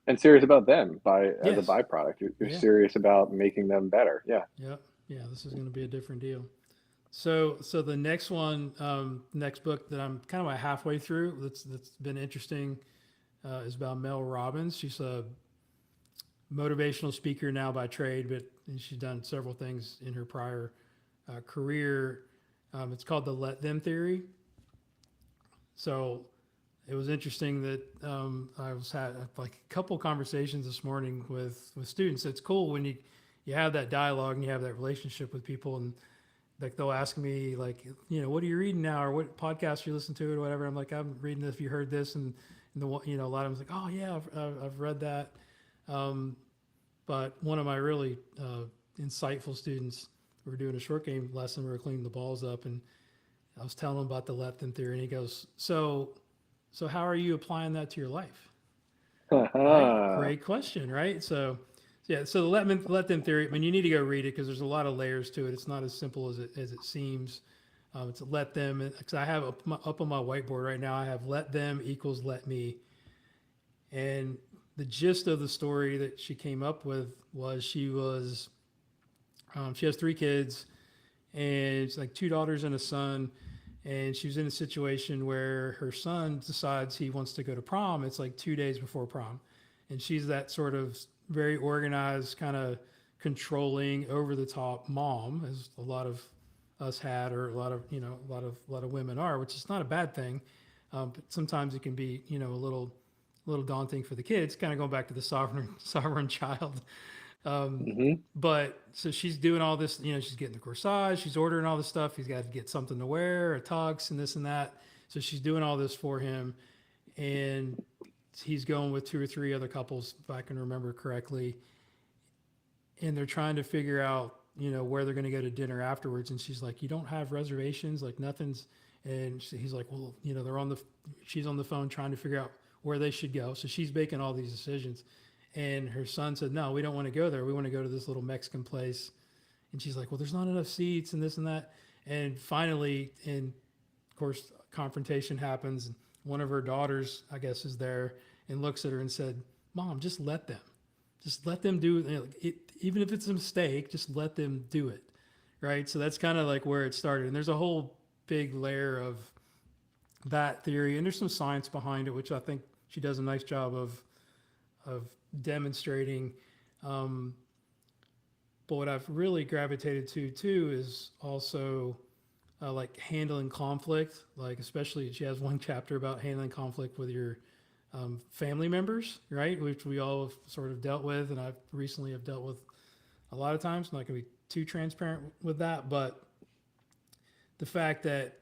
And serious about them as a Yes. byproduct. You're Yeah. serious about making them better. Yeah. Yep. Yeah. This is going to be a different deal. So the next one, next book that I'm kind of halfway through, that's been interesting. is about Mel Robbins. She's a motivational speaker now by trade, but she's done several things in her prior career. It's called the Let Them Theory. So it was interesting that I was had like a couple conversations this morning with students. It's cool when you have that dialogue and you have that relationship with people, and like they'll ask me like, what are you reading now, or what podcast you listen to, or whatever. I'm like, I'm reading this. If you heard this, and a lot of them like, oh yeah, I've read that. But one of my really insightful students, we were doing a short game lesson. We were cleaning the balls up, and I was telling him about the let them theory, and he goes, so how are you applying that to your life? Right? Great question, right? So yeah, so the let them theory. I mean, you need to go read it because there's a lot of layers to it. It's not as simple as it seems. It's let them, because I have up on my whiteboard right now. I have let them equals let me, and the gist of the story that she came up with was she has three kids, and it's like two daughters and a son. And she was in a situation where her son decides he wants to go to prom. It's like 2 days before prom. And she's that sort of very organized, kind of controlling, over the top mom, as a lot of us had, or a lot of women are, which is not a bad thing. But sometimes it can be, a little daunting for the kids, kind of going back to the sovereign child. hmm But so she's doing all this, she's getting the corsage, she's ordering all this stuff. He's got to get something to wear, a tux, and this and that. So she's doing all this for him, and he's going with two or three other couples, if I can remember correctly, and they're trying to figure out, where they're going to go to dinner afterwards. And she's like, "You don't have reservations, like nothing's." And he's like, "Well, she's on the phone trying to figure out where they should go." So she's making all these decisions. And her son said, "No, we don't want to go there. We want to go to this little Mexican place." And she's like, "Well, there's not enough seats and this and that." And finally, and of course, confrontation happens. And one of her daughters, I guess, is there and looks at her and said, "Mom, just let them. Just let them do it. Even if it's a mistake, just let them do it." Right? So that's kind of like where it started. And there's a whole big layer of that theory. And there's some science behind it, which I think she does a nice job of demonstrating. Um, but what I've really gravitated to too is also like handling conflict. Like especially, she has one chapter about handling conflict with your family members, right? Which we all have sort of dealt with, and I've recently have dealt with a lot of times. I'm not going to be too transparent with that, but the fact that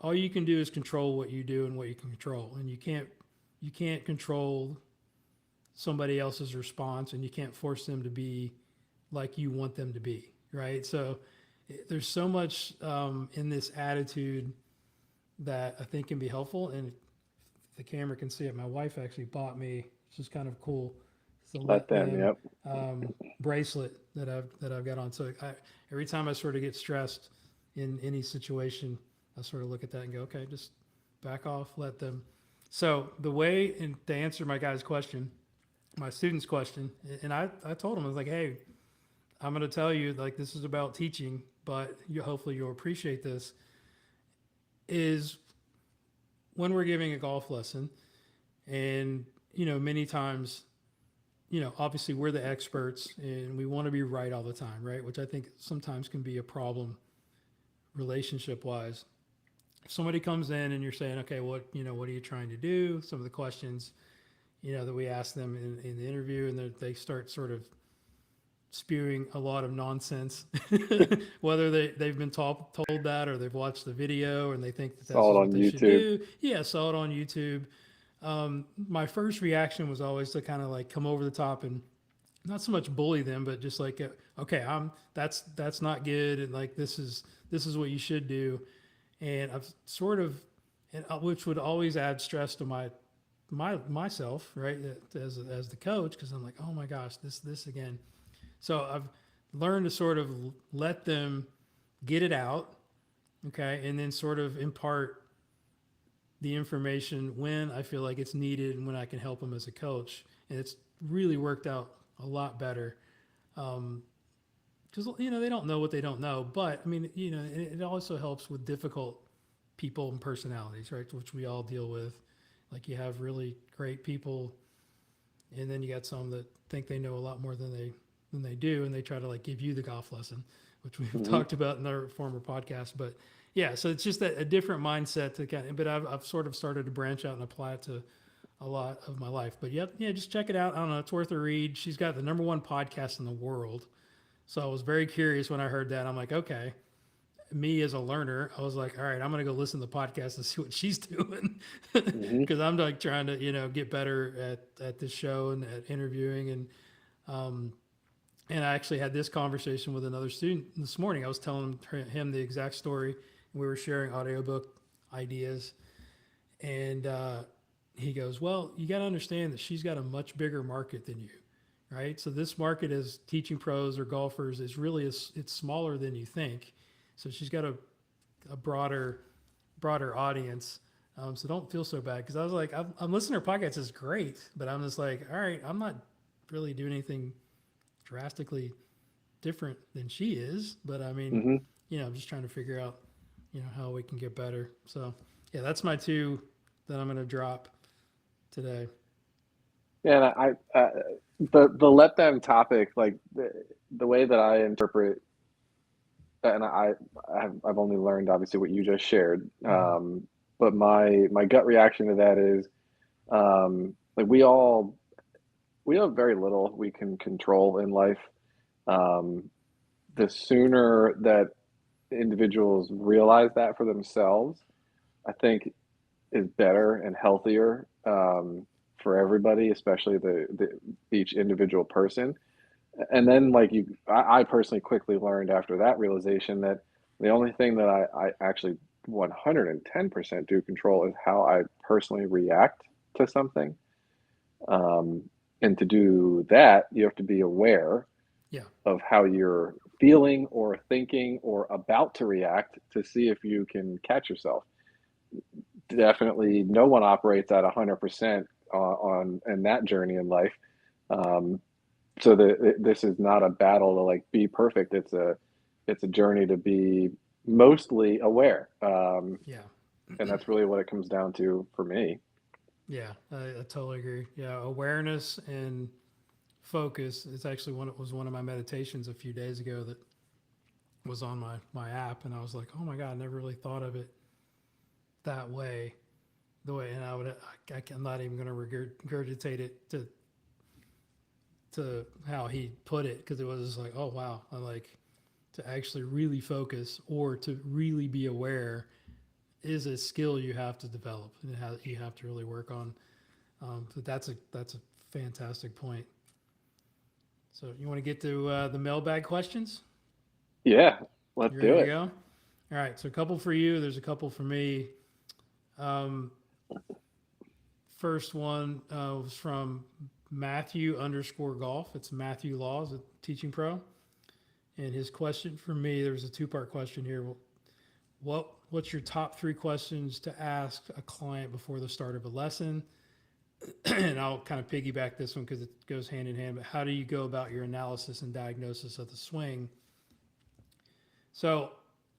all you can do is control what you do and what you can control, and you can't control somebody else's response, and you can't force them to be like you want them to be, right? So there's so much in this attitude that I think can be helpful. And if the camera can see it, my wife actually bought me, which is kind of cool, it's a Let let them. them Yep. bracelet that I've got on. So every time I sort of get stressed in any situation, I sort of look at that and go, okay, just back off, let them. So the way, and to answer my guy's question, my student's question, and I told him, I was like, hey, I'm going to tell you, like, this is about teaching, but hopefully you'll appreciate this, is when we're giving a golf lesson, and, many times, obviously we're the experts and we want to be right all the time, right? Which I think sometimes can be a problem relationship wise. If somebody comes in and you're saying, okay, what are you trying to do? Some of the questions, that we ask them in the interview, and they start sort of spewing a lot of nonsense, whether they've been told that, or they've watched the video and they think that that's Saw it what on they should YouTube. do. Yeah, saw it on YouTube. My first reaction was always to kind of like come over the top and not so much bully them, but just like, okay, that's not good, and like this is what you should do. And I've sort of, and which would always add stress to myself, right, as the coach, because I'm like, oh my gosh, this again. So I've learned to sort of let them get it out, okay, and then sort of impart the information when I feel like it's needed and when I can help them as a coach. And it's really worked out a lot better. Because they don't know what they don't know, but I mean, it also helps with difficult people and personalities, right, which we all deal with. Like you have really great people, and then you got some that think they know a lot more than they do, and they try to like give you the golf lesson, which we've Hmm. talked about in our former podcast. But yeah, so it's just a different mindset to kind of. But I've sort of started to branch out and apply it to a lot of my life. But yep, yeah, just check it out. I don't know, it's worth a read. She's got the number one podcast in the world. So I was very curious when I heard that. I'm like, okay, me as a learner, I was like, all right, I'm gonna go listen to the podcast and see what she's doing, Hmm. because I'm like trying to get better at this show and at interviewing um, and I actually had this conversation with another student this morning. I was telling him the exact story. We were sharing audiobook ideas, and he goes, "Well, you got to understand that she's got a much bigger market than you, right? So this market is teaching pros or golfers is really it's smaller than you think. So she's got a broader audience. So don't feel so bad, because I was like, I'm listening to her podcast is great, but I'm just like, all right, I'm not really doing anything drastically different than she is. But I mean, Hmm. I'm just trying to figure out, how we can get better. So yeah, that's my two that I'm going to drop today. Yeah, and the let them topic, like the way that I interpret, and I've only learned obviously what you just shared, Mm-hmm. but my gut reaction to that is, like we have very little we can control in life. Um, the sooner that individuals realize that for themselves, I think is better and healthier, for everybody, especially the each individual person. And then, like I personally quickly learned after that realization that the only thing that I actually 110% do control is how I personally react to something. Um, and to do that, you have to be aware Yeah. of how you're feeling or thinking or about to react to see if you can catch yourself. Definitely, no one operates at 100% on in that journey in life. Um, so this is not a battle to like be perfect. It's a journey to be mostly aware, Yeah. and that's really what it comes down to for me. Yeah. I totally agree. Yeah. Awareness and focus. It's actually it was one of my meditations a few days ago that was on my app, and I was like, oh my god, I never really thought of it that way. The way, and I'm not even going to regurgitate it to how he put it, because it was just like, oh wow, I like to actually really focus or to really be aware is a skill you have to develop and you have to really work on. But that's a fantastic point. So you want to get to the mailbag questions? Yeah, let's You ready do to it. go? All right. So a couple for you. There's a couple for me. Um, First one was from Matthew underscore golf. It's Matthew Laws, a teaching pro. And his question for me, there's a two-part question here. What's your top three questions to ask a client before the start of a lesson? And I'll kind of piggyback this one because it goes hand in hand. But how do you go about your analysis and diagnosis of the swing? So,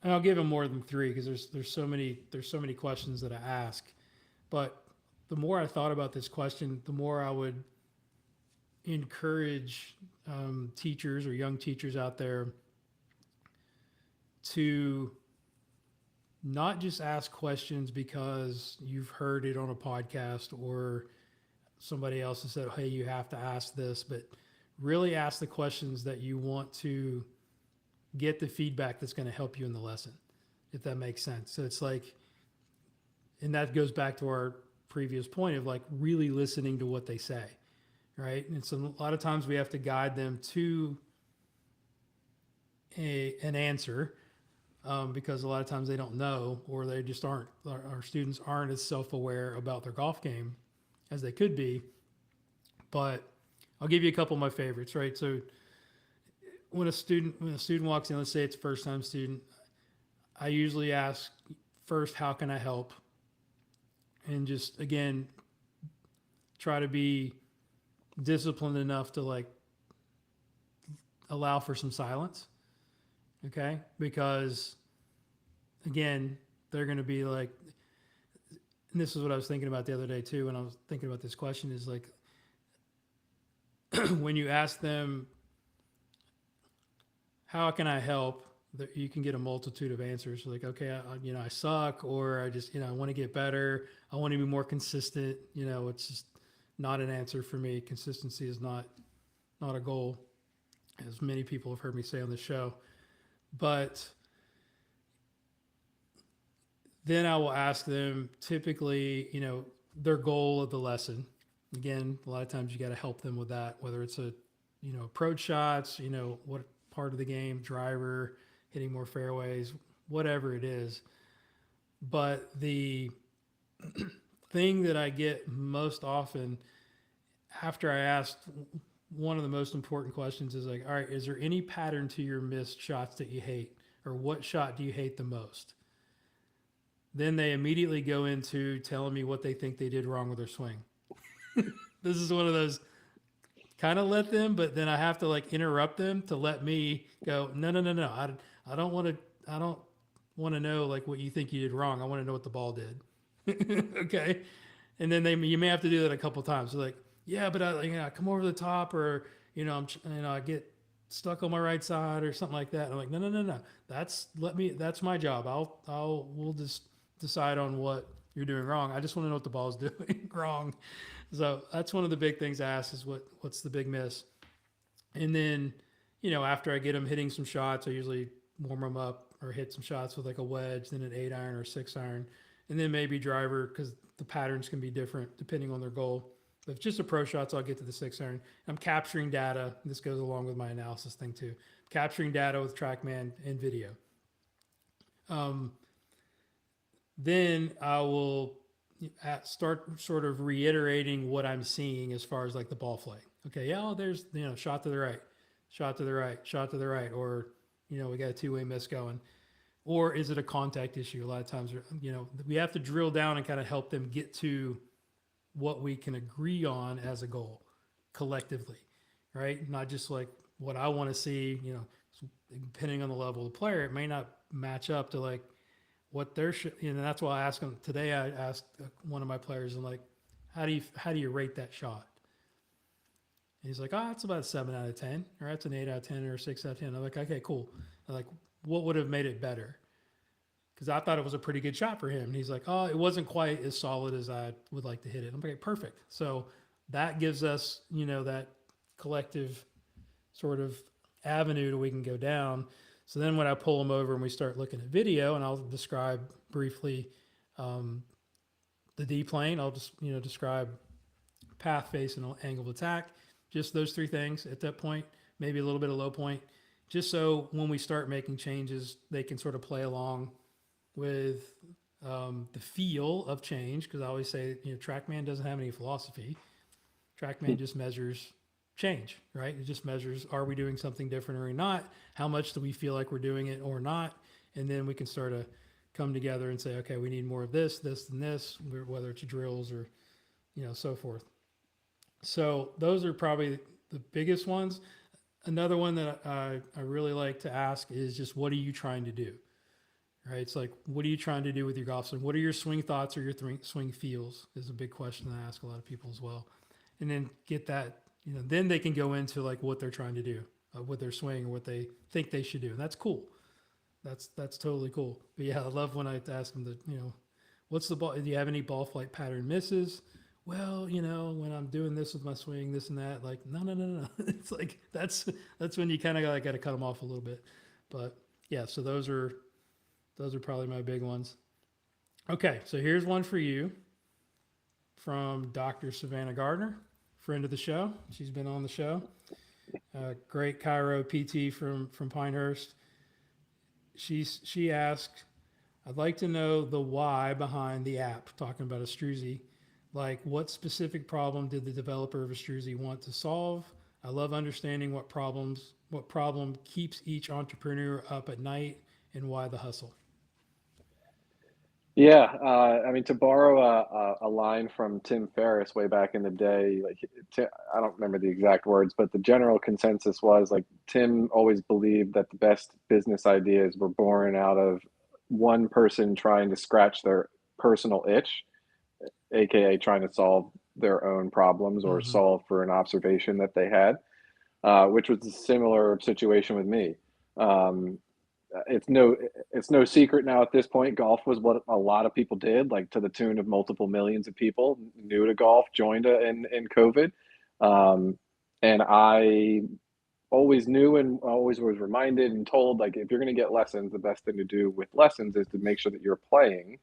and I'll give him more than three because there's so many questions that I ask. But the more I thought about this question, the more I would encourage teachers or young teachers out there to not just ask questions because you've heard it on a podcast or somebody else has said, hey, you have to ask this, but really ask the questions that you want to get the feedback that's going to help you in the lesson, if that makes sense. So it's like, and that goes back to our previous point of like really listening to what they say, right? And so a lot of times we have to guide them to an answer, because a lot of times they don't know, or they just aren't, our students aren't as self-aware about their golf game as they could be. But I'll give you a couple of my favorites, right? So when a student walks in, let's say it's a first time student, I usually ask first, how can I help? And just again, try to be disciplined enough to like allow for some silence. Okay. Because again, they're going to be like, and this is what I was thinking about the other day too when I was thinking about this question, is like when you ask them, how can I help? You can get a multitude of answers. Like, okay, I suck, or I just, I want to get better. I want to be more consistent. It's just not an answer for me. Consistency is not a goal, as many people have heard me say on the show. But then I will ask them typically, their goal of the lesson. Again, a lot of times you got to help them with that, whether it's approach shots, what part of the game, driver, hitting more fairways, whatever it is. But the thing that I get most often after I asked, one of the most important questions is like, all right, is there any pattern to your missed shots that you hate? Or what shot do you hate the most? Then they immediately go into telling me what they think they did wrong with their swing. This is one of those kind of let them, but then I have to like interrupt them to let me go, no. I don't want to know like what you think you did wrong. I want to know what the ball did. Okay. And then you may have to do that a couple times. So like, yeah, but I come over the top, or, I get stuck on my right side or something like that. And I'm like, no. That's my job. We'll just decide on what you're doing wrong. I just want to know what the ball's doing wrong. So that's one of the big things I ask is what's the big miss? And then, after I get them hitting some shots, I usually warm them up or hit some shots with like a wedge, then an 8-iron or 6-iron, and then maybe driver, because the patterns can be different depending on their goal. But if just approach shots, I'll get to the 6-iron. I'm capturing data. This goes along with my analysis thing too. Capturing data with TrackMan and video. Then I will start sort of reiterating what I'm seeing as far as like the ball flight. Okay, yeah, there's shot to the right, shot to the right, shot to the right, or we got a two-way miss going, or is it a contact issue? A lot of times, we have to drill down and kind of help them get to what we can agree on as a goal collectively, right? Not just like what I want to see. Depending on the level of the player, it may not match up to like what they're, that's why I asked them today. I asked one of my players, and like, how do you rate that shot? And he's like, it's about a 7 out of 10, or that's an 8 out of 10, or a 6 out of 10. I'm like, okay, cool. I'm like, what would have made it better? Because I thought it was a pretty good shot for him. And he's like, it wasn't quite as solid as I would like to hit it. I'm like, perfect. So that gives us, that collective sort of avenue that we can go down. So then when I pull them over and we start looking at video, and I'll describe briefly the D plane, I'll just, describe path, face, and angle of attack. Just those three things at that point, maybe a little bit of low point, just so when we start making changes, they can sort of play along with the feel of change. Because I always say, TrackMan doesn't have any philosophy. TrackMan just measures change, right? It just measures, are we doing something different or not? How much do we feel like we're doing it or not? And then we can start to come together and say, okay, we need more of this, and this, whether it's drills or, so forth. So those are probably the biggest ones. Another one that I really like to ask is just, what are you trying to do? Right? It's like, what are you trying to do with your golf swing? What are your swing thoughts or your swing feels is a big question that I ask a lot of people as well. And then get that, then they can go into like what they're trying to do with their swing, or what they think they should do. And that's cool. That's totally cool. But yeah, I love when I ask them what's the ball? Do you have any ball flight pattern misses? Well, when I'm doing this with my swing, this and that, like, no. It's like, that's when you kind of got to cut them off a little bit. But yeah, so those are probably my big ones. Okay, so here's one for you from Dr. Savannah Gardner, friend of the show. She's been on the show. Great Chiro PT from Pinehurst. She asked, I'd like to know the why behind the app, talking about Astruzi. Like, what specific problem did the developer of Astruzi want to solve? I love understanding what problem keeps each entrepreneur up at night, and why the hustle. Yeah, I mean, to borrow a line from Tim Ferriss way back in the day, like, I don't remember the exact words, but the general consensus was like, Tim always believed that the best business ideas were born out of one person trying to scratch their personal itch aka trying to solve their own problems or Mm-hmm. solve for an observation that they had, which was a similar situation with me. Um, it's no it's no secret now at this point. Golf was what a lot of people did, like to the tune of multiple millions of people new to golf joined in COVID, um, and I always knew and always was reminded and told, like, if you're going to get lessons, the best thing to do with lessons is to make sure that you're playing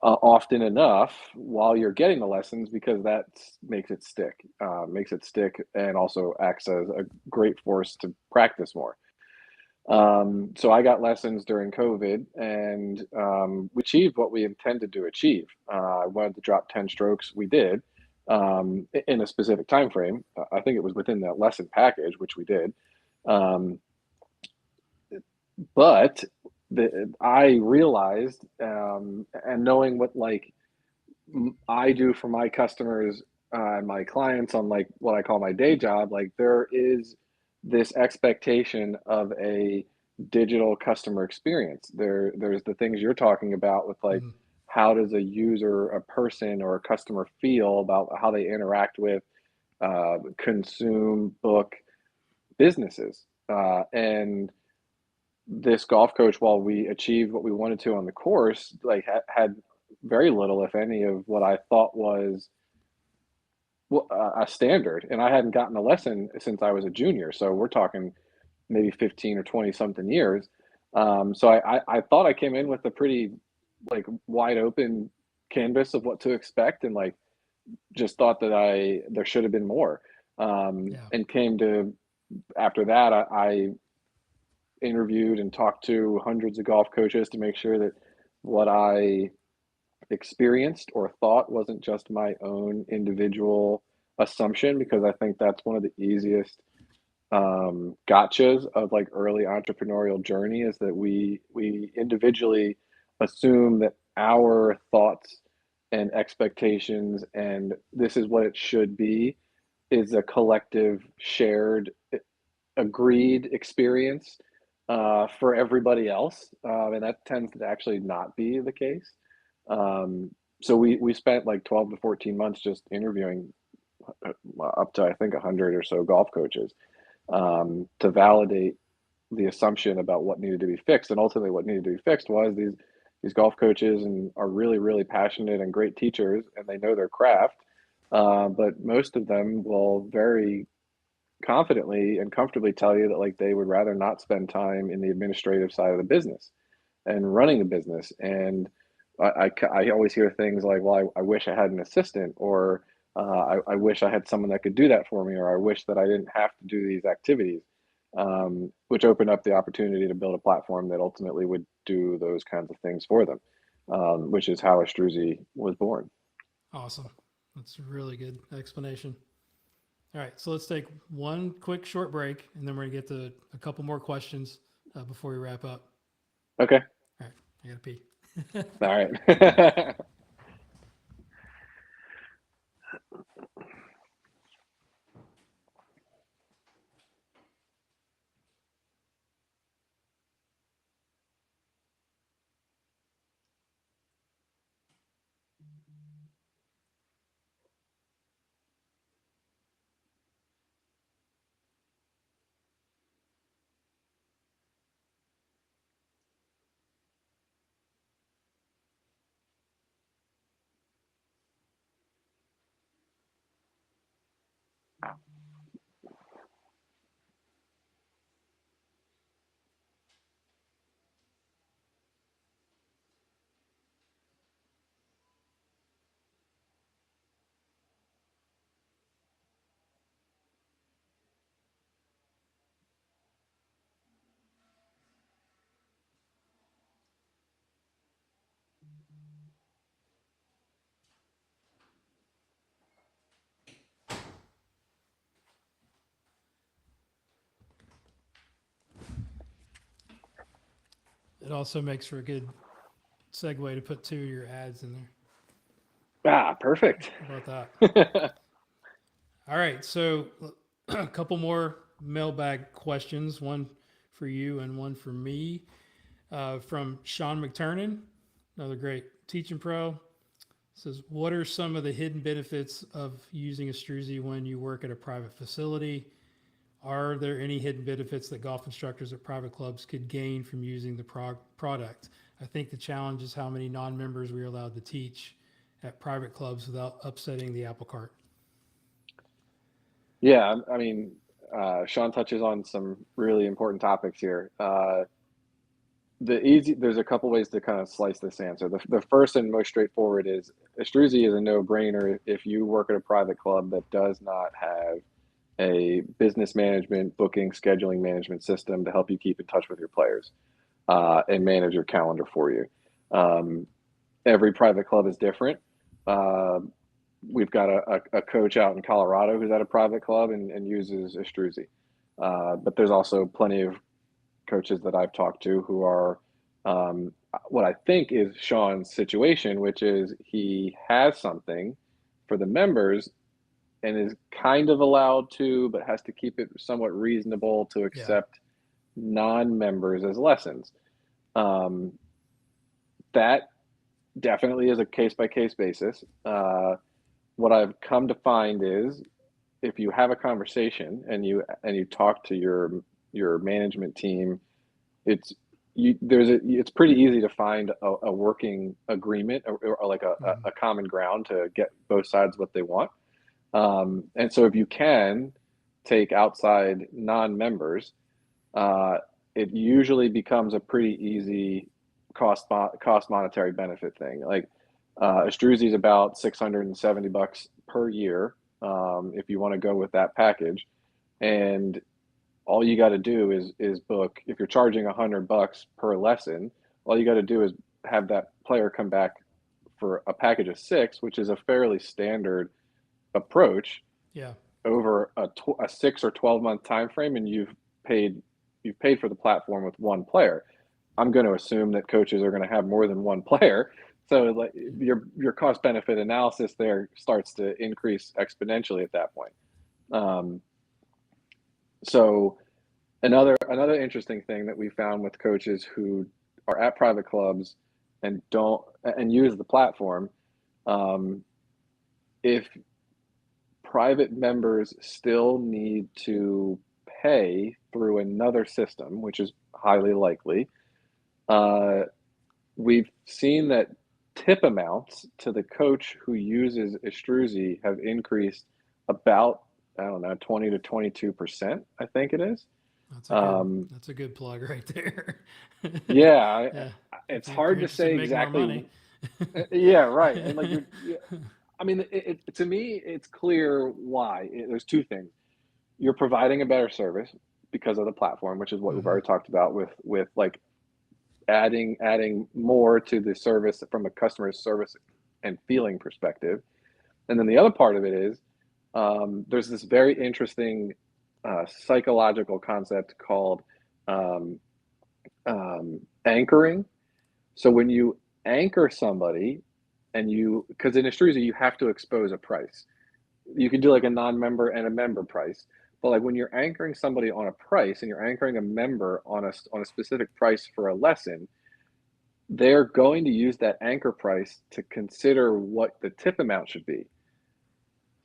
often enough while you're getting the lessons, because that makes it stick, and also acts as a great force to practice more. So I got lessons during COVID, and we achieved what we intended to achieve. I wanted to drop 10 strokes. We did, in a specific time frame. I think it was within that lesson package, which we did. Um, but I realized, and knowing what like I do for my customers and my clients on like what I call my day job, like there is this expectation of a digital customer experience. There's the things you're talking about with like Mm-hmm. how does a user, a person, or a customer feel about how they interact with, consume, book businesses, and this golf coach, while we achieved what we wanted to on the course, like had very little, if any, of what I thought was a standard. And I hadn't gotten a lesson since I was a junior, so we're talking maybe 15 or 20 something years. So I thought I came in with a pretty like wide open canvas of what to expect, and like just thought that I there should have been more. Yeah. And came to after that, I interviewed and talked to hundreds of golf coaches to make sure that what I experienced or thought wasn't just my own individual assumption, because I think that's one of the easiest gotchas of like early entrepreneurial journey, is that we individually assume that our thoughts and expectations and this is what it should be is a collective shared agreed experience for everybody else, and that tends to actually not be the case. Um, so we spent like 12 to 14 months just interviewing up to I think 100 or so golf coaches, to validate the assumption about what needed to be fixed. And ultimately, what needed to be fixed was these golf coaches and are really passionate and great teachers, and they know their craft. But most of them will very confidently and comfortably tell you that like they would rather not spend time in the administrative side of the business and running a business. And I always hear things like, well, I wish I had an assistant, or I wish I had someone that could do that for me, or I wish that I didn't have to do these activities, which opened up the opportunity to build a platform that ultimately would do those kinds of things for them, which is how Astruzi was born. Awesome. That's a really good explanation. All right, so let's take one quick short break, and then we're gonna get to a couple more questions before we wrap up. Okay. All right, I gotta pee. All right. It also makes for a good segue to put two of your ads in there. Ah, perfect. How about that? All right, so a couple more mailbag questions, one for you and one for me. From Sean McTurnan, another great teaching pro. Says, what are some of the hidden benefits of using a Struzy when you work at a private facility? Are there any hidden benefits that golf instructors at private clubs could gain from using the product? I think the challenge is how many non-members we are allowed to teach at private clubs without upsetting the apple cart. Yeah, I mean, Sean touches on some really important topics here. There's a couple ways to kind of slice this answer. The first and most straightforward is Estruzi is a no-brainer if you work at a private club that does not have a business management, booking, scheduling management system to help you keep in touch with your players and manage your calendar for you. Every private club is different. Uh, we've got a coach out in Colorado who's at a private club and uses Estruzi. But there's also plenty of coaches that I've talked to who are what I think is Sean's situation, which is he has something for the members and is kind of allowed to, but has to keep it somewhat reasonable to Yeah. accept non-members as lessons. That definitely is a case-by-case basis. What I've come to find is if you have a conversation and you talk to your management team, it's it's pretty easy to find a working agreement or like Mm-hmm. a common ground to get both sides what they want. And so if you can take outside non-members, uh, it usually becomes a pretty easy cost monetary benefit thing. Like Estruzi is about $670 per year if you want to go with that package, and all you got to do is book. If you're charging $100 per lesson, all you got to do is have that player come back for a package of six, which is a fairly standard approach Yeah. over a 6 or 12 month time frame, and paid you've paid for the platform with one player. I'm going to assume that coaches are going to have more than one player, so like your cost benefit analysis there starts to increase exponentially at that point. Um, so another interesting thing that we found with coaches who are at private clubs and don't and use the platform, um, if private members still need to pay through another system, which is highly likely, uh, we've seen that tip amounts to the coach who uses Estruzi have increased about, I don't know, 20 to 22%, I think it is. Um, That's a good plug right there. yeah, Yeah. it's If you're hard to interested say in making more exactly. money. Yeah, right. And like I mean, to me, it's clear why. There's two things. You're providing a better service because of the platform, which is what we've Mm-hmm. already talked about with like adding more to the service from a customer service and feeling perspective. And then the other part of it is there's this very interesting psychological concept called um, anchoring. So when you anchor somebody and because in Estruza you have to expose a price. You can do like a non-member and a member price, but like when you're anchoring somebody on a price and you're anchoring a member on a specific price for a lesson, they're going to use that anchor price to consider what the tip amount should be.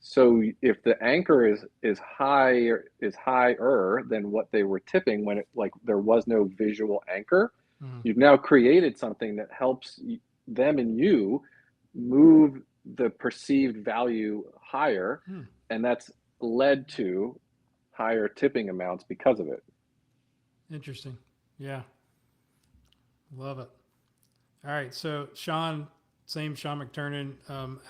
So if the anchor is higher than what they were tipping when it like there was no visual anchor, Mm. you've now created something that helps them and you move the perceived value higher, Mm. and that's led to higher tipping amounts because of it. Interesting. Yeah. Love it. All right. So Sean McTurnan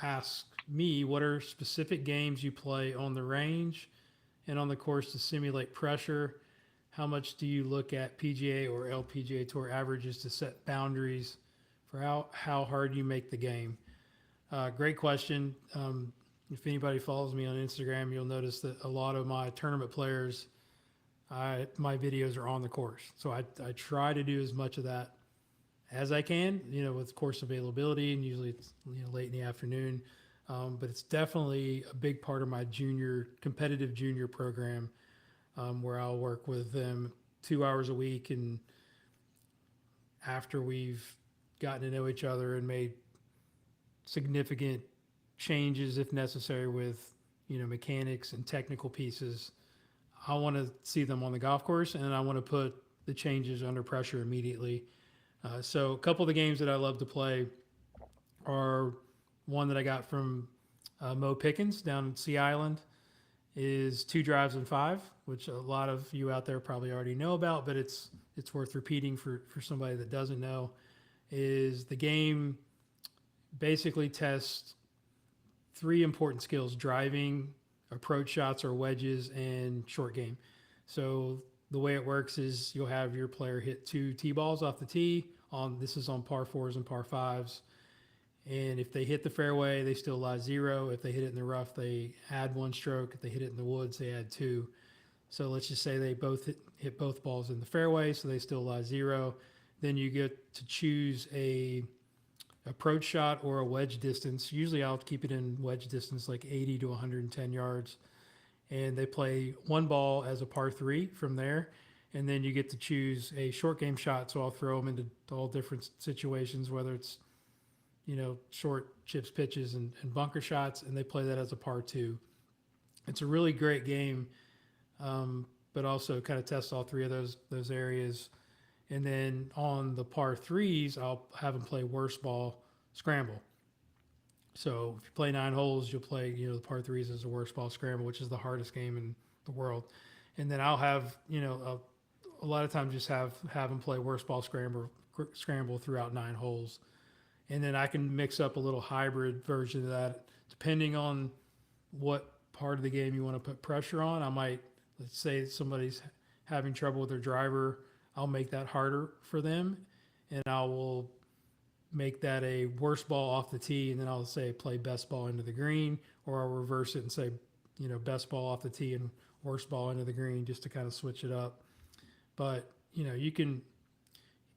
asks me, what are specific games you play on the range and on the course to simulate pressure? How much do you look at PGA or LPGA Tour averages to set boundaries for how hard you make the game? Great question. If anybody follows me on Instagram, you'll notice that a lot of my tournament players, my videos are on the course. So I try to do as much of that as I can, with course availability, and usually it's late in the afternoon. But it's definitely a big part of my competitive junior program, where I'll work with them 2 hours a week, and after we've gotten to know each other and made significant changes if necessary with mechanics and technical pieces. I want to see them on the golf course, and I want to put the changes under pressure immediately. So a couple of the games that I love to play are one that I got from Mo Pickens down in Sea Island is two drives and five, which a lot of you out there probably already know about, but it's worth repeating for somebody that doesn't know. Is the game basically tests three important skills: driving, approach shots or wedges, and short game. So the way it works is you'll have your player hit two tee balls off the tee. On this is on par fours and par fives, and if they hit the fairway, they still lie zero. If they hit it in the rough, they add one stroke. If they hit it in the woods, they add two. So let's just say they both hit both balls in the fairway, so they still lie zero. Then you get to choose a approach shot or a wedge distance. Usually I'll keep it in wedge distance, like 80 to 110 yards. And they play one ball as a par three from there. And then you get to choose a short game shot. So I'll throw them into all different situations, whether it's, short chips, pitches, and bunker shots. And they play that as a par two. It's a really great game, but also kind of tests all three of those areas. And then on the par threes, I'll have them play worst ball scramble. So if you play 9 holes, you'll play, the par threes as a worst ball scramble, which is the hardest game in the world. And then I'll have, a lot of times just have them play worst ball scramble throughout 9 holes. And then I can mix up a little hybrid version of that depending on what part of the game you want to put pressure on. I might, let's say somebody's having trouble with their driver, I'll make that harder for them, and I will make that a worst ball off the tee, and then I'll say play best ball into the green, or I'll reverse it and say, best ball off the tee and worst ball into the green, just to kind of switch it up. But you can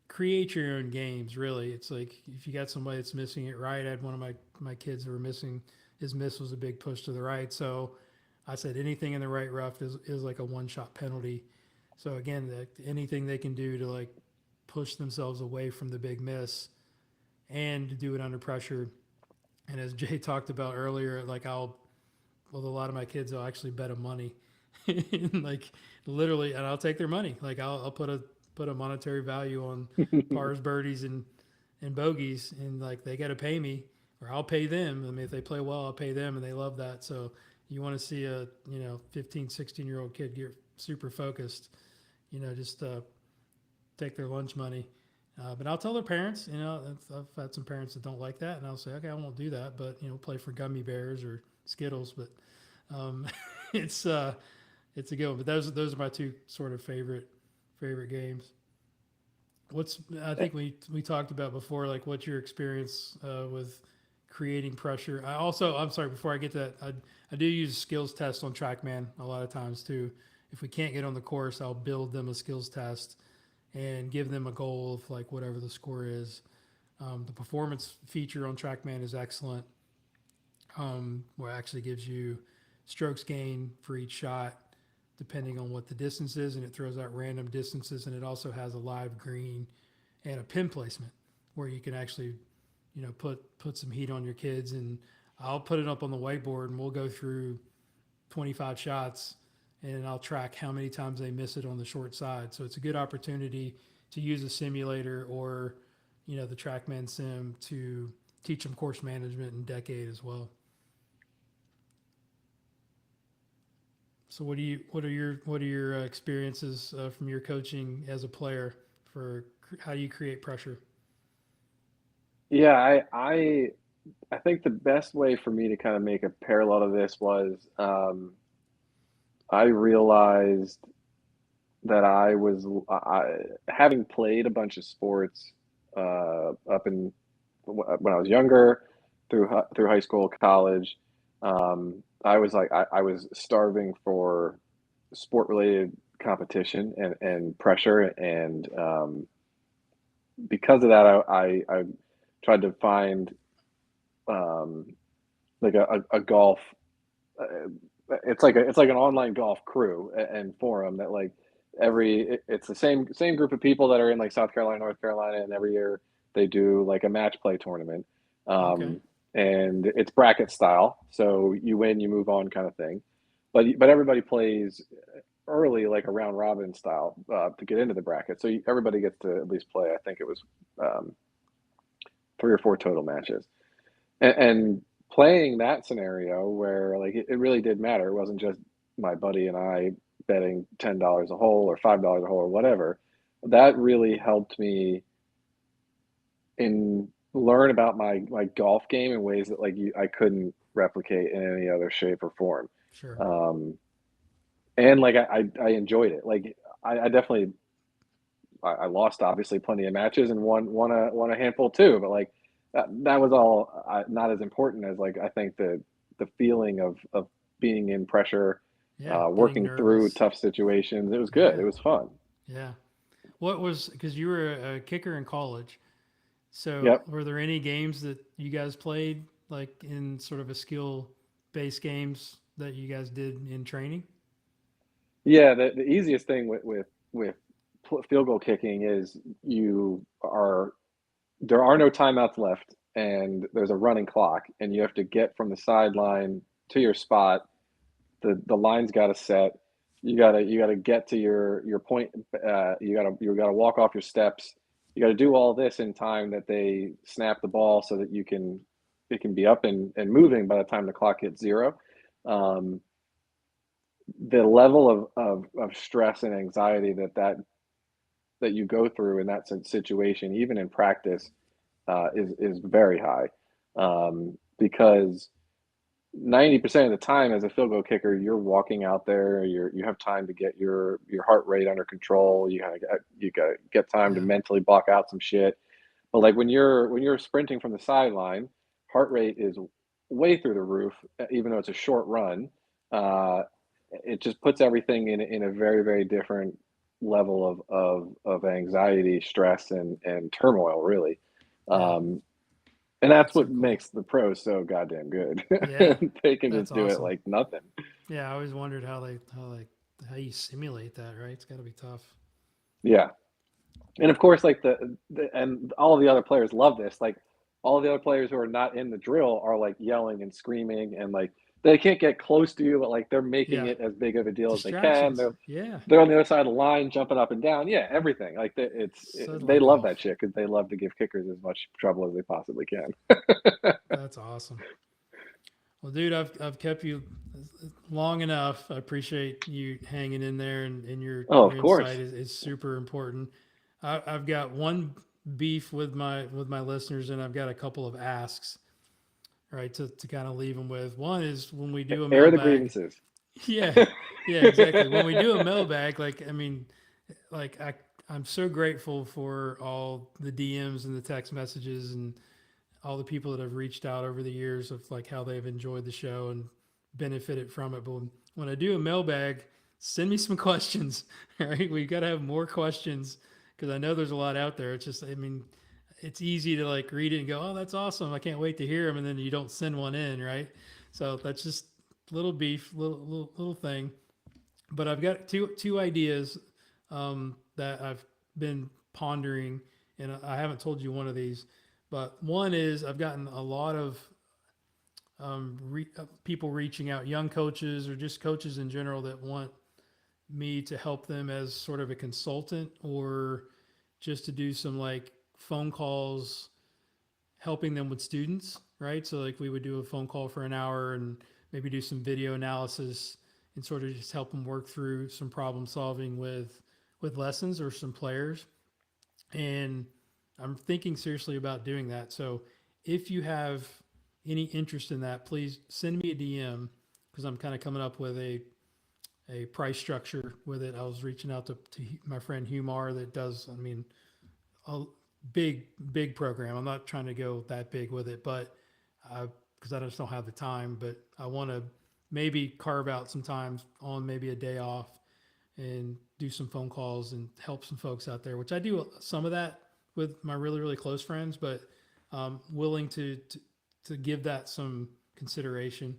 create your own games. Really, it's like if you got somebody that's missing it right. I had one of my kids that were missing. His miss was a big push to the right, so I said anything in the right rough is like a one-shot penalty. So again, anything they can do to like push themselves away from the big miss and to do it under pressure. And as Jay talked about earlier, like a lot of my kids, I'll actually bet them money, like literally, and I'll take their money. Like I'll put a monetary value on pars, birdies, and bogeys, and like they got to pay me or I'll pay them. I mean, if they play well, I'll pay them, and they love that. So you want to see a 15, 16-year-old kid get super focused, just take their lunch money. But I'll tell their parents, I've had some parents that don't like that, and I'll say, okay, I won't do that, but play for gummy bears or Skittles. But um, it's a good one. But those are my two sort of favorite games. I think we talked about before, like what's your experience with creating pressure. I'm sorry, before I get to that, I do use a skills test on TrackMan a lot of times too. If we can't get on the course, I'll build them a skills test and give them a goal of like whatever the score is. The performance feature on TrackMan is excellent, where it actually gives you strokes gain for each shot depending on what the distance is, and it throws out random distances, and it also has a live green and a pin placement where you can actually put some heat on your kids. And I'll put it up on the whiteboard, and we'll go through 25 shots, and I'll track how many times they miss it on the short side. So it's a good opportunity to use a simulator or the TrackMan sim to teach them course management and decade as well. So what are your experiences from your coaching as a player for how do you create pressure? Yeah, I think the best way for me to kind of make a parallel to this was I realized that having played a bunch of sports up in when I was younger, through high school, college. I was like I was starving for sport related competition and pressure, and because of that, I tried to find um, like a golf. Uh, it's like an online golf crew and forum that like it's the same group of people that are in like South Carolina, North Carolina, and every year they do like a match play tournament. Okay. and it's bracket style. So you win, you move on, kind of thing. But everybody plays early, like a round robin style, to get into the bracket. So everybody gets to at least play. I think it was um, 3 or 4 total matches, and playing that scenario where like it really did matter. It wasn't just my buddy and I betting $10 a hole or $5 a hole or whatever. That really helped me in learn about my golf game in ways that like I couldn't replicate in any other shape or form. Sure. Um, and like I enjoyed it. Like I definitely I lost obviously plenty of matches and won a handful too. But like that was all not as important as like I think the feeling of being in pressure, Yeah. Getting working through nervous. tough situations. It was good. Yeah. It was fun. Yeah. What was, because you were a kicker in college. So Yep. were there any games that you guys played like in sort of a skill based games that you guys did in training? Yeah. The easiest thing with field goal kicking is you are there are no timeouts left and there's a running clock and you have to get from the sideline to your spot. The line's got to set. You gotta get to your point. You gotta walk off your steps. You gotta do all this in time that they snap the ball so that it can be up and moving by the time the clock hits zero. Um, the level of stress and anxiety that you go through in that situation, even in practice, is very high, because 90% of the time as a field goal kicker, you're walking out there, you have time to get your heart rate under control. You gotta get time to Yeah. mentally block out some shit. But like when you're sprinting from the sideline, heart rate is way through the roof, even though it's a short run. Uh, it just puts everything in a very, very different level of anxiety, stress, and turmoil, really. Yeah. Um, and that's That's so what cool. makes the pros so goddamn good. Yeah. They can That's just do it awesome. like nothing. Yeah. I always wondered how you simulate that, right? It's got to be tough. Yeah. And of course, like and all of the other players love this. Like all of the other players who are not in the drill are like yelling and screaming and like they can't get close to you, but like they're making Yeah. it as big of a deal as they can. Distractions. Yeah. They're on the other side of the line, jumping up and down. Yeah, everything. Like So they like love that golf. shit because they love to give kickers as much trouble as they possibly can. That's awesome. Well, dude, I've kept you long enough. I appreciate you hanging in there, and Oh, your of course. insight is super important. I've got one beef with my listeners, and I've got a couple of asks, right, to kind of leave them with. One is when we do a Air the mailbag. grievances. Yeah, yeah, exactly. When we do a mailbag, like I mean, like I'm so grateful for all the DMs and the text messages and all the people that have reached out over the years of like how they've enjoyed the show and benefited from it. But when I do a mailbag, send me some questions. Right, we got to have more questions because I know there's a lot out there. It's just, I mean, it's easy to like read it and go, "Oh, that's awesome! I can't wait to hear them," and then you don't send one in, right? So that's just little beef, little thing. But I've got two ideas that I've been pondering, and I haven't told you one of these. But one is I've gotten a lot of people reaching out, young coaches or just coaches in general that want me to help them as sort of a consultant or just to do some like phone calls, helping them with students, right? So like we would do a phone call for an hour and maybe do some video analysis and sort of just help them work through some problem solving with lessons or some players. And I'm thinking seriously about doing that. So if you have any interest in that, please send me a DM because I'm kind of coming up with a price structure with it. I was reaching out to my friend Humar that does, I mean, a big program. I'm not trying to go that big with it, but because I just don't have the time. But I want to maybe carve out some time on maybe a day off and do some phone calls and help some folks out there, which I do some of that with my really close friends, but willing to give that some consideration.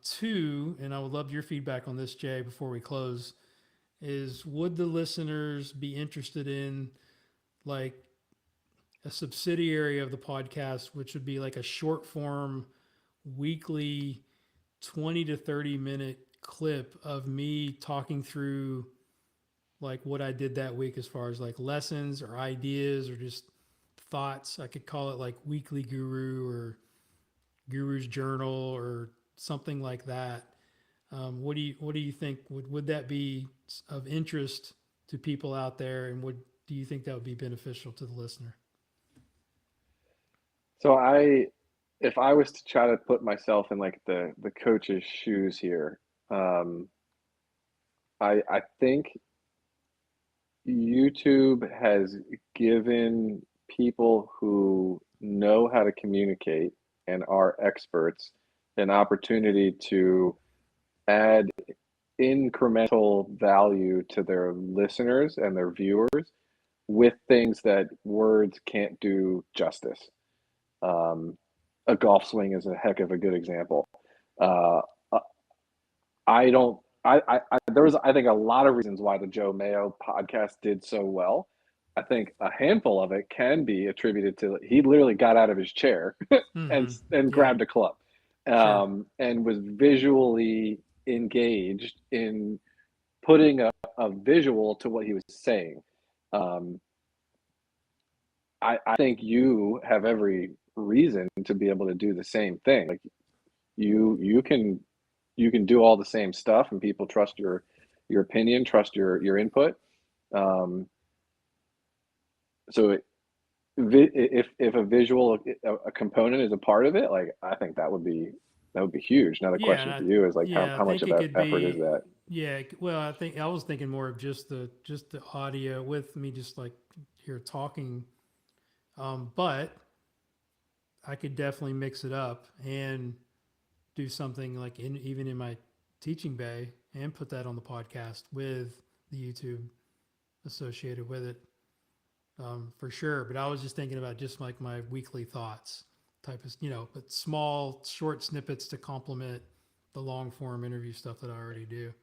Two, and I would love your feedback on this, Jay, before we close, is would the listeners be interested in like a subsidiary of the podcast, which would be like a short form weekly 20 to 30-minute clip of me talking through like what I did that week as far as like lessons or ideas or just thoughts. I could call it like Weekly Guru or Guru's Journal or something like that. What do you think? Would that be of interest to people out there, and do you think that would be beneficial to the listener? So if I was to try to put myself in like the coach's shoes here, um, I think YouTube has given people who know how to communicate and are experts an opportunity to add incremental value to their listeners and their viewers with things that words can't do justice. Um, a golf swing is a heck of a good example. Uh, I don't. There was, I think, a lot of reasons why the Joe Mayo podcast did so well. I think a handful of it can be attributed to he literally got out of his chair Mm-hmm. and Yeah, grabbed a club, sure. and was visually engaged in putting a visual to what he was saying. Um, I think you have every reason to be able to do the same thing. Like you can do all the same stuff, and people trust your opinion, trust your input. Um, so if a visual a component is a part of it, like I think that would be huge. Now the Yeah, question for you is like yeah, I how much think of it that could effort is be. that? Yeah, well, I think I was thinking more of just the audio with me, just like here talking. But I could definitely mix it up and do something like even in my teaching bay and put that on the podcast with the YouTube associated with it, for sure. But I was just thinking about just like my weekly thoughts type of, but small, short snippets to complement the long form interview stuff that I already do.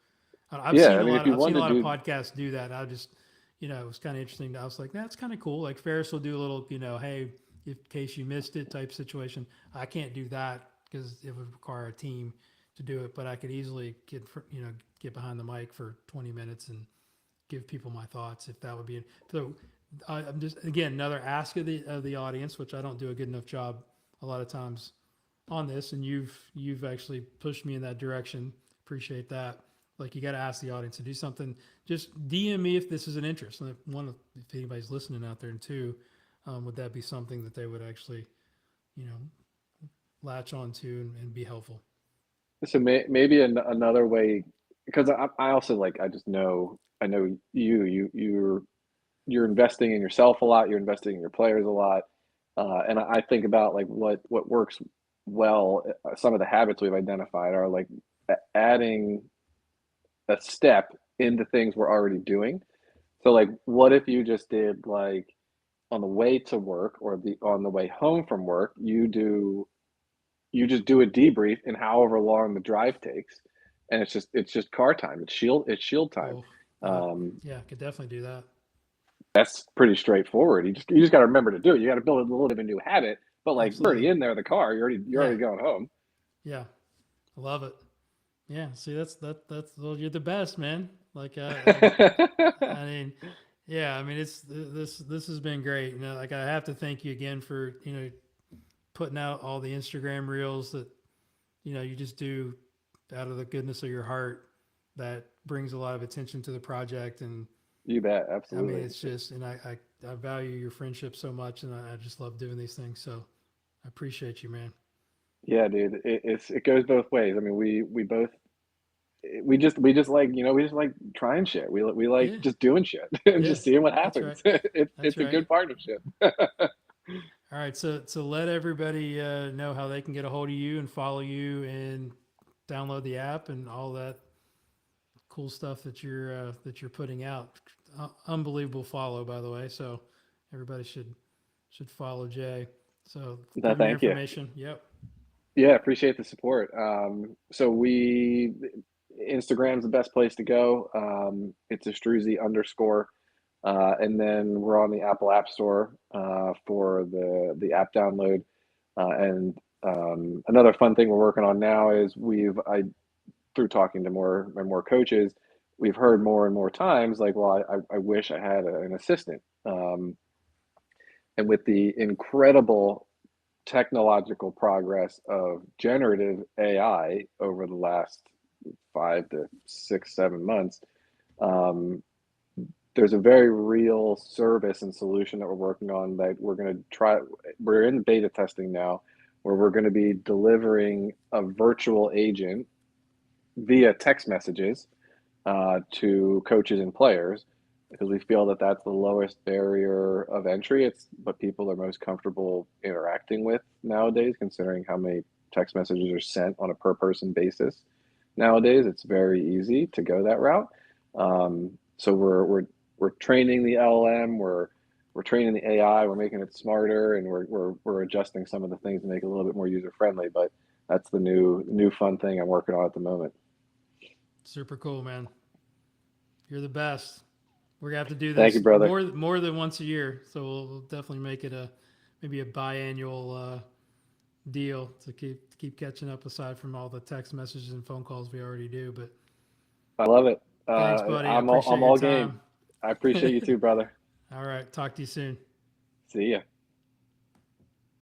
I've Yeah, seen I a mean, lot. if you I've seen a wanted lot of to do, podcasts do that. I just, it was kind of interesting. I was like, that's kind of cool. Like Ferris will do a little, hey, in case you missed it type situation. I can't do that because it would require a team to do it. But I could easily get behind the mic for 20 minutes and give people my thoughts if that would be. So I'm just again another ask of the audience, which I don't do a good enough job a lot of times on this, and you've actually pushed me in that direction. Appreciate that. Like you got to ask the audience to do something. Just DM me if this is an interest. And if anybody's listening out there, and two, would that be something that they would actually, you know, latch on to and be helpful? so maybe another way, because I also like I know you're investing in yourself a lot, you're investing in your players a lot, and I think about like what works well. Some of the habits we've identified are like adding a step into things we're already doing. So like, what if you just did like on the way to work or on the way home from work, you just do a debrief in however long the drive takes, and it's just car time. It's shield time. Oh, yep, Um, yeah, could definitely do that. that's pretty straightforward. You just got to remember to do it. You got to build a little bit of a new habit, but like you're already Absolutely. in there, the car. You're Yeah, already going home. yeah, I love it. Yeah, see, that's well, you're the best, man. Like I mean, yeah, I mean, this has been great. Like I have to thank you again for putting out all the Instagram reels that you just do out of the goodness of your heart that brings a lot of attention to the project. And You bet, I mean, absolutely. it's just, and I value your friendship so much, and I just love doing these things. So I appreciate you, man. Yeah, dude. It goes both ways. I mean, we just like we just like trying shit. We like Yeah, just doing shit and yeah, just seeing what that's happens. right. It's That's it's a right. good partnership. All right, so let everybody know how they can get a hold of you and follow you and download the app and all that cool stuff that you're putting out. Unbelievable follow, by the way. So everybody should follow Jay. So No, give him your thank you. information. Yep. Yeah, appreciate the support. So Instagram's the best place to go. It's Astruzi underscore. And then we're on the Apple App Store for the app download. And another fun thing we're working on now is through talking to more and more coaches, we've heard more and more times like, well, I wish I had an assistant. And with the incredible technological progress of generative AI over the last 5 to 6, 7 months, um, there's a very real service and solution that we're working on that we're going to try. We're in beta testing now, where we're going to be delivering a virtual agent via text messages to coaches and players, because we feel that that's the lowest barrier of entry. It's what people are most comfortable interacting with nowadays, considering how many text messages are sent on a per person basis nowadays. It's very easy to go that route. So we're training the LLM, we're training the AI, we're making it smarter, and we're adjusting some of the things to make it a little bit more user friendly. But that's the new fun thing I'm working on at the moment. Super cool, man. You're the best. We're gonna have to do Thank this you, brother. more than once a year. So we'll definitely make it maybe a biannual deal to keep catching up. Aside from all the text messages and phone calls we already do, but I love it. thanks, buddy. I I'm appreciate your all game. time. I appreciate you too, brother. All right, talk to you soon. See ya.